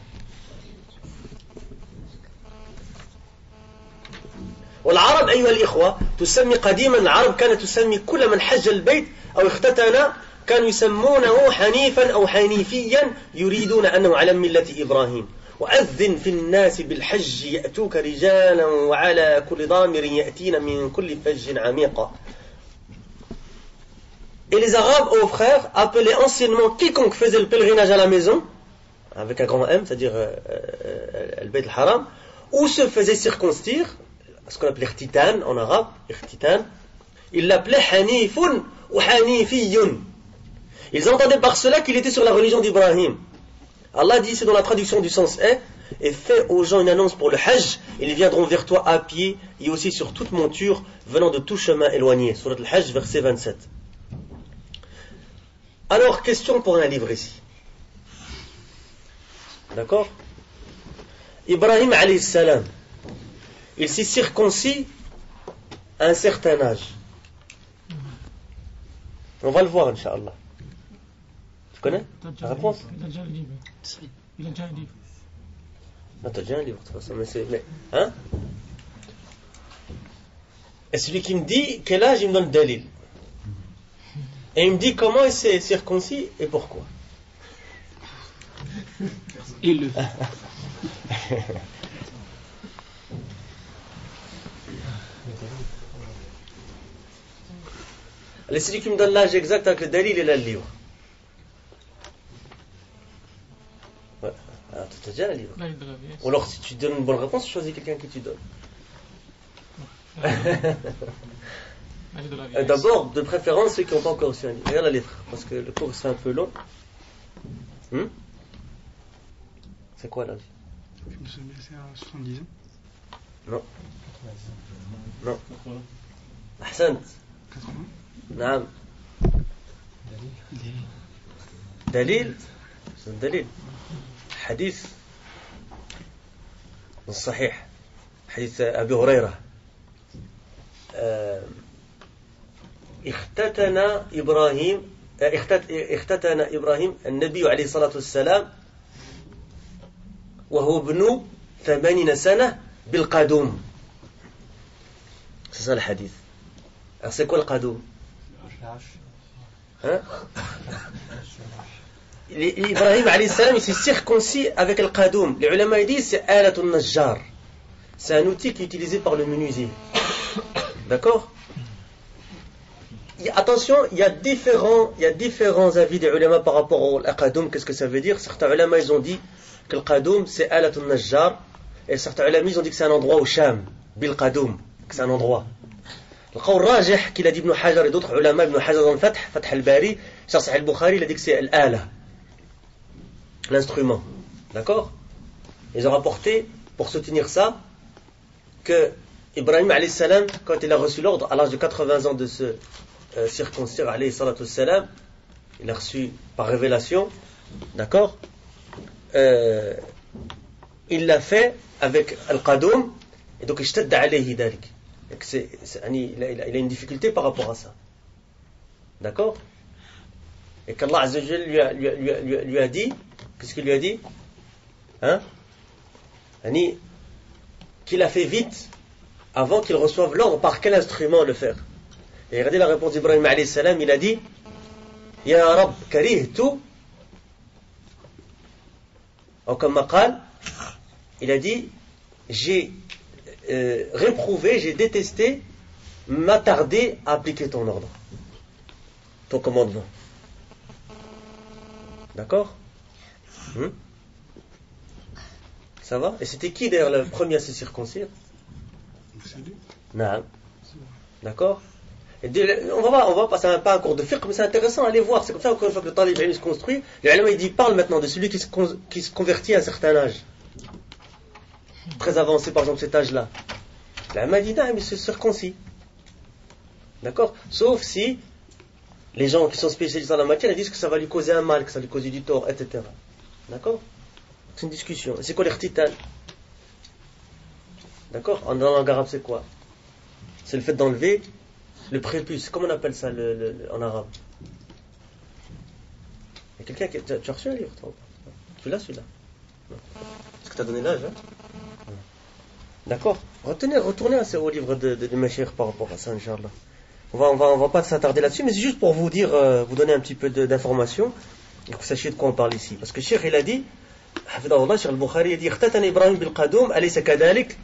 والعرب أيها الإخوة تسمي قديما العرب كانت تسمي كل من حج البيت أو اختتن كانوا يسمونه حنيفا أو حنيفيا يريدون أنه على ملة إبراهيم وأذن في الناس بالحج يأتوك رجالا وعلى كل ضامر يأتين من كل فج عميق. Et les Arabes, aux frères, appelaient anciennement quiconque faisait le pèlerinage à la maison, avec un grand M, c'est-à-dire al-Bayt al-Haram, ou se faisait circoncire, ce qu'on appelait irtitan en arabe, irtitan, ils l'appelaient hanifun ou hanifiyun. Ils entendaient par cela qu'il était sur la religion d'Ibrahim. Allah dit, c'est dans la traduction du sens 1, et fais aux gens une annonce pour le Hajj, ils viendront vers toi à pied et aussi sur toute monture venant de tout chemin éloigné. Surat al-Hajj, verset 27. Alors, question pour un livre ici. D'accord? Ibrahim alayhi salam, il s'est circoncis à un certain âge. On va le voir, Inch'Allah. Tu connais la réponse? Il a déjà un livre. Il a déjà un livre. Non, t'as déjà un livre, de toute façon. Mais, hein? Et celui qui me dit quel âge, il me donne le dalil. Et il me dit comment il s'est circoncis et pourquoi. Et le. Et celui qui me donne l'âge exact avec le dalil, il a le livre. Ouais. Alors, tu as déjà le livre. Ou alors, si tu donnes une bonne réponse, choisis quelqu'un qui tu donnes. D'abord, de préférence, ceux qui n'ont pas encore reçu un livre. Regarde la lettre, parce que le cours c'est un peu long. C'est quoi l'âge? C'est à 70 ans. Non. Non. Ahsant. 80. نعم. دليل دليل حديث الصحيح حديث أبي هريرة اختتن إبراهيم النبي عليه الصلاة والسلام وهو ابن 80 سنة بالقدوم. C'est ça le hadith. Alors c'est quoi le qadoum? Hein? Ibrahim alayhi salam, il s'est circoncis avec le qadoum. Les ulama disent c'est alatun najjar. C'est un outil qui est utilisé par le menuisier. D'accord? Attention, il y a différents avis des ulama par rapport au qadoum. Qu'est-ce que ça veut dire? Certains ulama ils ont dit que le qadoum c'est alatun najjar, et certains ulama ils ont dit que c'est un endroit au Sham, bil qadoum, que c'est un endroit. Le qawl rajih qu'il a dit Ibn Hajar et d'autres ulama, Ibn Hajar dans le Fath al-Bari, sur Sahih al-Bukhari, il a dit que c'est l'ala, l'instrument. D'accord? Ils ont rapporté, pour soutenir ça, que Ibrahim alayhi salam, quand il a reçu l'ordre, à l'âge de 80 ans de se circoncire, alayhi salatu wassalam, il a reçu par révélation, d'accord, il l'a fait avec Al-Qadoum, et donc ishtadda alayhi dalik. Il a une difficulté par rapport à ça. D'accord? Et qu'Allah Azza wa Jalla lui a dit, qu'est-ce qu'il lui a dit? Hein? Qu'il a fait vite avant qu'il reçoive l'ordre par quel instrument le faire. Et regardez la réponse d'Ibrahim alayhi salam, il a dit Ya Rab karihtu, ou comme maqal, il a dit j'ai réprouvé, j'ai détesté m'attarder à appliquer ton ordre, ton commandement. D'accord? Ça va? Et c'était qui d'ailleurs le premier à se circoncire? Non. D'accord? Et on va passer pas un cours de fiqh, mais c'est intéressant, allez voir. C'est comme ça, encore une fois que le talib se construit, le ulama il parle maintenant de celui qui se convertit à un certain âge, très avancé par exemple cet âge-là. Le ulama dit non, mais c'est circoncis. D'accord? Sauf si les gens qui sont spécialisés dans la matière ils disent que ça va lui causer un mal, que ça va lui causer du tort, etc. D'accord? C'est une discussion. C'est quoi l'irtital? D'accord? En langue arabe, c'est quoi? C'est le fait d'enlever le prépuce. Comment on appelle ça en arabe? Il y a quelqu'un qui. Tu as reçu un livre, toi? Tu l'as, celui-là? Est-ce que tu as donné l'âge, hein? D'accord? Retournez au livre de Meshir par rapport à ça, Inch'Allah. On va pas s'attarder là-dessus, mais c'est juste pour vous dire, vous donner un petit peu d'informations, et que vous sachiez de quoi on parle ici. Parce que Cheikh, il a dit, حفظه الله شيخ البخاري يدي اختتن إبراهيم بالقدوم أليس كذلك؟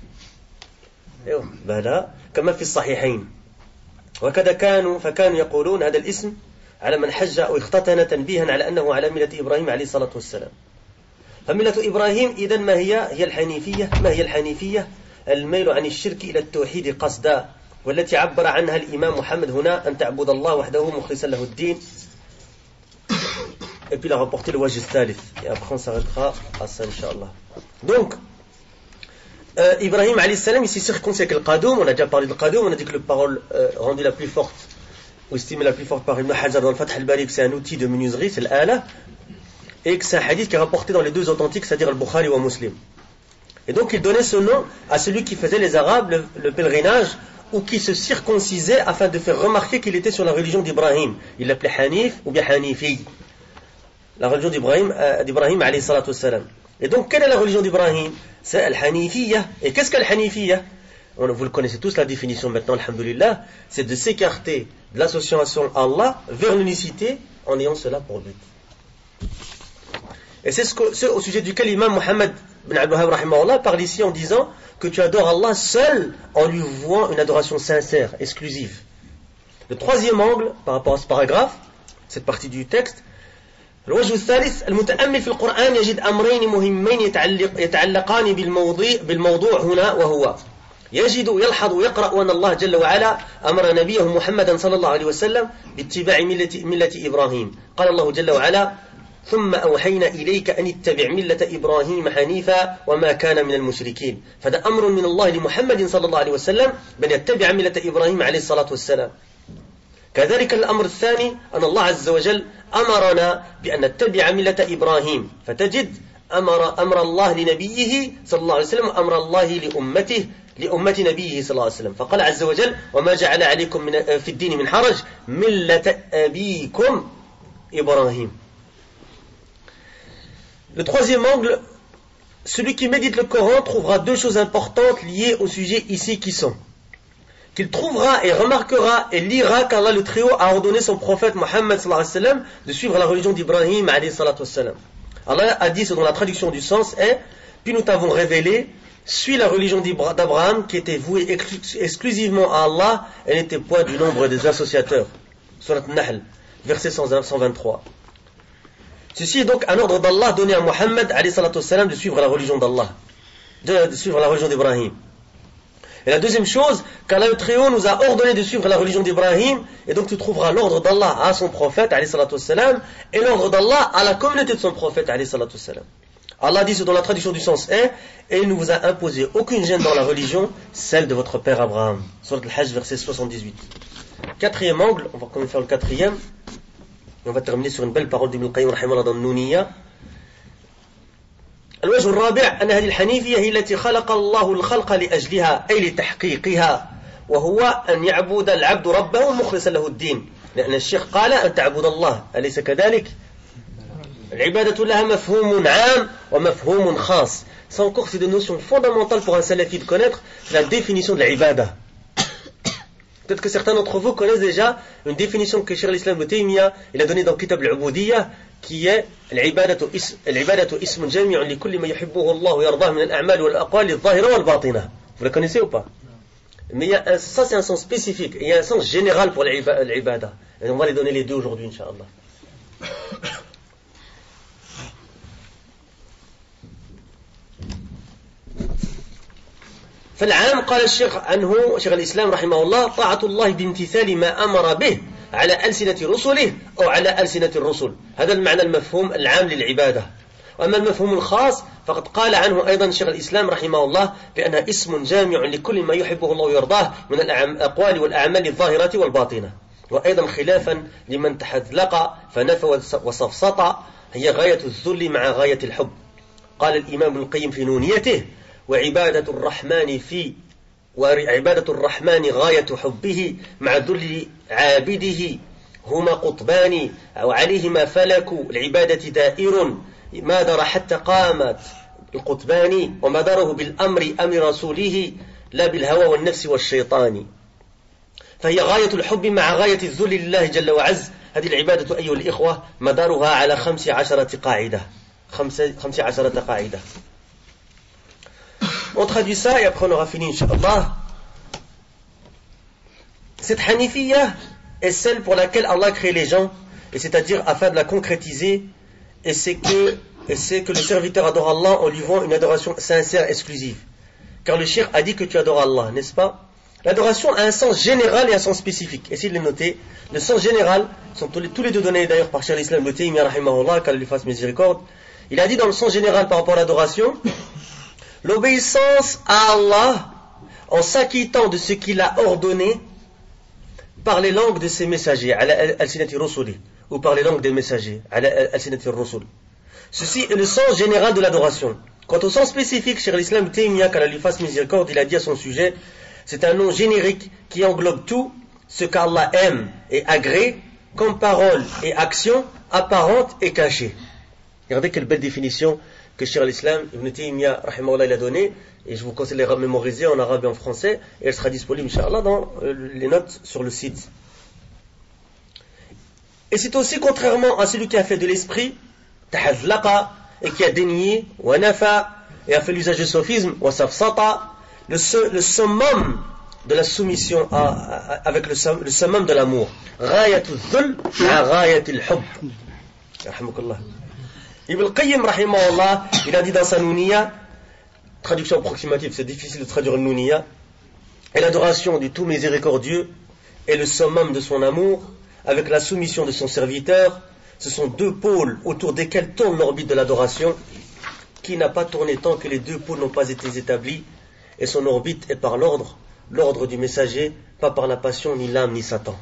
أيوه بلى كما في الصحيحين وكذا فكانوا يقولون هذا الاسم على من حج أو اختتن تنبيها على أنه على ملة إبراهيم عليه الصلاة والسلام. فملة إبراهيم إذن ما هي الحنيفية. ما هي الحنيفية؟ الميل عن الشرك إلى التوحيد قصدا، والتي عبر عنها الإمام محمد هنا أن تعبد الله وحده مخلصا له الدين. Et puis il a rapporté le wajh al-thalith. Et après on s'arrêtera à ça, Inch'Allah. Donc, Ibrahim alayhi salam, ici circoncis avec le qadoum. On a déjà parlé de qadoum. On a dit que la parole rendue la plus forte, ou estimée la plus forte par Ibn Hajar dans le Fath al-Bari, que c'est un outil de menuiserie, c'est l'ala. Et que c'est un hadith qui est rapporté dans les deux authentiques, c'est-à-dire al-Bukhari ou Muslim. Et donc il donnait ce nom à celui qui faisait les Arabes, le pèlerinage, ou qui se circoncisait afin de faire remarquer qu'il était sur la religion d'Ibrahim. Il l'appelait Hanif ou bien Hanifi. La religion d'Ibrahim alayhi salatu wassalam. Et donc, quelle est la religion d'Ibrahim? C'est Al-Hanifiyya. Et qu'est-ce qu'Al Hanifiyya? Vous le connaissez tous, la définition maintenant, alhamdulillah. C'est de s'écarter de l'association à Allah vers l'unicité en ayant cela pour but. Et c'est ce au sujet duquel l'imam Muhammad bin Abdul Wahhab rahimahullah parle ici en disant que tu adores Allah seul en lui vouant une adoration sincère, exclusive. Le troisième angle, par rapport à ce paragraphe, cette partie du texte, الوجه الثالث المتأمل في القرآن يجد أمرين مهمين يتعلقان بالموضوع هنا، وهو يلحظ ويقرأ أن الله جل وعلا أمر نبيه محمدا صلى الله عليه وسلم باتباع ملة إبراهيم. قال الله جل وعلا ثم أوحينا إليك أن اتبع ملة إبراهيم حنيفا وما كان من المشركين. فده أمر من الله لمحمد صلى الله عليه وسلم بأن يتبع ملة إبراهيم عليه الصلاة والسلام. كذلك الأمر الثاني أن الله عز وجل أمرنا بأن نتبع ملة إبراهيم، فتجد أمر الله لنبيه صلى الله عليه وسلم وأمر الله لأمة نبيه صلى الله عليه وسلم. فقال عز وجل وما جعل عليكم في الدين من حرج ملة أبيكم إبراهيم. Le troisième angle, celui qui médite le Coran trouvera deux choses importantes liées au sujet ici qui sont qu'il trouvera et remarquera et lira qu'Allah le Très-Haut a ordonné son prophète Mohammed sallallahu alayhi wa sallam de suivre la religion d'Ibrahim alayhi salatu wa sallam. Allah a dit, selon la traduction du sens, est puis nous t'avons révélé, suis la religion d'Abraham qui était vouée exclusivement à Allah et n'était point du nombre des associateurs. Surat Nahl, verset 123. Ceci est donc un ordre d'Allah donné à Mohammed alayhi salatu wa sallam de suivre la religion d'Allah, de suivre la religion d'Ibrahim. Et la deuxième chose, qu'Allah le Très-Haut nous a ordonné de suivre la religion d'Ibrahim, et donc tu trouveras l'ordre d'Allah à son prophète, alayhi salatu wassalam, et l'ordre d'Allah à la communauté de son prophète, alayhi salatu wassalam. Allah dit ce dont la traduction du sens est, et il ne vous a imposé aucune gêne dans la religion, celle de votre père Abraham. Surat Al-Hajj, verset 78. Quatrième angle, on va quand même faire le quatrième, et on va terminer sur une belle parole d'Ibn al-Qayyim rahimahullah dans Nouniya. الوجه الرابع أن هذه الحنيفية هي التي خلق الله الخلق لأجلها أي لتحقيقها وهو أن يعبد العبد ربه مخلصا له الدين لأن الشيخ قال أن تعبد الله أليس كذلك؟ العبادة لها مفهوم عام ومفهوم خاص. Ça encore c'est des notions fondamentales pour un salafi de connaître la définition de l'ibada. Peut-être que certains d'entre vous connaissent déjà une définition que Cheikh al-Islam Ibn Taymiyyah il a donnée dans Kitab al-Ubudiyya qui est العبادة اسم جامع لكل ما يحبه الله ويرضاه من الأعمال والأقوال الظاهرة والباطنة. Vous la connaissez ou pas? Mais ça c'est un sens spécifique, il y a un sens général pour l'ibada. Et on va les donner les deux aujourd'hui, Inch'Allah. فالعام قال الشيخ عنه شيخ الإسلام رحمه الله طاعة الله بامتثال ما أمر به على ألسنة رسله أو على ألسنة الرسل. هذا المعنى المفهوم العام للعبادة. وأما المفهوم الخاص فقد قال عنه أيضا شيخ الإسلام رحمه الله بأنها اسم جامع لكل ما يحبه الله ويرضاه من الأقوال والأعمال الظاهرة والباطنة. وأيضا خلافا لمن تحذلق فنفى وصفصط هي غاية الذل مع غاية الحب. قال الإمام ابن القيم في نونيته وعبادة الرحمن غاية حبه مع ذل عابده هما قطبان وعليهما فلك العبادة دائر ما دار حتى قامت القطبان وما داره بالأمر أمر رسوله لا بالهوى والنفس والشيطان. فهي غاية الحب مع غاية الذل لله جل وعز. هذه العبادة أيها الإخوة مدارها على 15 قاعدة. 15 قاعدة. On traduit ça et après on aura fini, Inch'Allah. Cette Hanifiyya est celle pour laquelle Allah a créé les gens, et c'est-à-dire afin de la concrétiser, et c'est que le serviteur adore Allah en lui vouant une adoration sincère, exclusive. Car le shirk a dit que tu adores Allah, n'est-ce pas? L'adoration a un sens général et un sens spécifique. Essayez de les noter. Le sens général, sont tous les deux donnés d'ailleurs par Cheikh al-Islam Ibn Taymiyyah rahimahullah, qu'Allah lui fasse miséricorde. Il a dit dans le sens général par rapport à l'adoration, l'obéissance à Allah en s'acquittant de ce qu'il a ordonné par les langues de ses messagers, al-sinati rusuli, ou par les langues des messagers, al-sinati rusul. Ceci est le sens général de l'adoration. Quant au sens spécifique, Cheikh al-Islam Ibn Taymiyyah, qu'Allah lui fasse miséricorde, il a dit à son sujet, c'est un nom générique qui englobe tout ce qu'Allah aime et agrée, comme parole et action apparente et cachée. Regardez quelle belle définition que Cheikh al-Islam Ibn Taymiyyah rahimahullah il a donné, et je vous conseille de les mémoriser en arabe et en français, et elle sera disponible Inch'Allah dans les notes sur le site. Et c'est aussi contrairement à celui qui a fait de l'esprit tahazlaqa et qui a dénié wa nafa et a fait l'usage du sophisme wa safsata, le summum de la soumission avec le summum de l'amour, ghayatul dhul à ghayatul hubb. Rahmakallah. Ibn al-Qayyim rahimahullah, il a dit dans sa Nouniya, traduction approximative, c'est difficile de traduire une Nouniya, et l'adoration du tout miséricordieux est le summum de son amour, avec la soumission de son serviteur, ce sont deux pôles autour desquels tourne l'orbite de l'adoration, qui n'a pas tourné tant que les deux pôles n'ont pas été établis, et son orbite est par l'ordre du messager, pas par la passion, ni l'âme, ni Satan.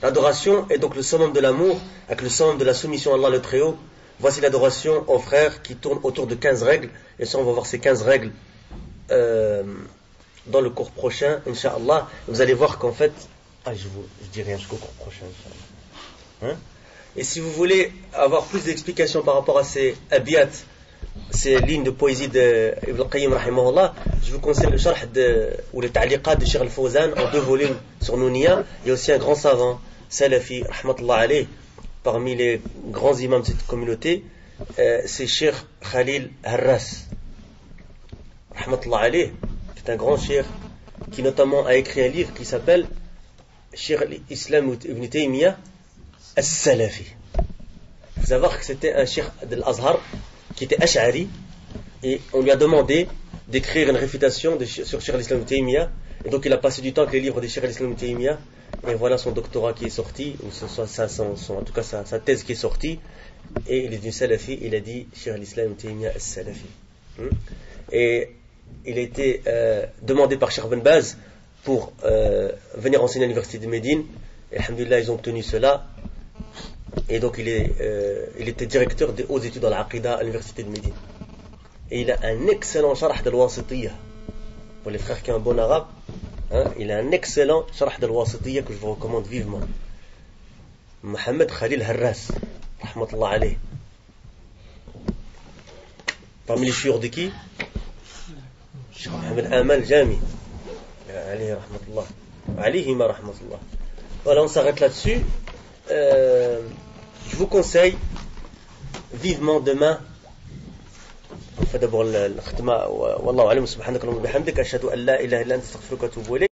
L'adoration est donc le summum de l'amour, avec le summum de la soumission à Allah le Très-Haut. Voici l'adoration aux frères qui tourne autour de 15 règles, et ça on va voir ces 15 règles dans le cours prochain, Inch'Allah. Vous allez voir qu'en fait, je dis rien jusqu'au cours prochain, Inch'Allah. Et si vous voulez avoir plus d'explications par rapport à ces abiyat, ces lignes de poésie d'Ibn al-Qayyim rahimahullah, je vous conseille le sharh ou le ta'liqat de Cheikh al-Fawzan en 2 volumes sur Nouniya. Il y a aussi un grand savant, Salafi, rahmatullah alayh, parmi les grands imams de cette communauté, c'est Cheikh Khalil Harras, rahmatullah alayh, qui est un grand cheikh qui notamment a écrit un livre qui s'appelle Cheikh al-Islam Ibn Taymiyyah As-Salafi. Il faut savoir que c'était un cheikh de l'Azhar qui était Ash'ari, et on lui a demandé d'écrire une réfutation sur Cheikh al-Islam Ibn Taymiyyah, et donc il a passé du temps avec les livres de Cheikh al-Islam Ibn Taymiyyah, et voilà son doctorat qui est sorti, ou en tout cas sa thèse qui est sortie, et il est devenu Salafi, il a dit Cheikh al-Islam Ibn Taymiyyah As-Salafi. Et il a été demandé par Cheikh Ben Baz pour venir enseigner à l'université de Médine. Et alhamdoulilah, ils ont obtenu cela. Et donc il était directeur des hautes études dans l'Aqida à l'université de Médine. Et il a un excellent sharh de l'Wasitiyya. Pour les frères qui ont un bon arabe, hein, il a un excellent sharh de l'Wasitiyya que je vous recommande vivement. Mohamed Khalil Harras, rahmatullah alayh. Parmi les chieurs de qui? Mohamed Amal Jami. Alayhi rahmatullah. Alayhima rahmatullah. Voilà, on s'arrête là-dessus. Je vous conseille vivement demain. On fait d'abord le khutma. Wallahu alam, subhanaka wa bihamdika, ashhadu an la ilaha illa anta astaghfiruka wa atubu ilayk.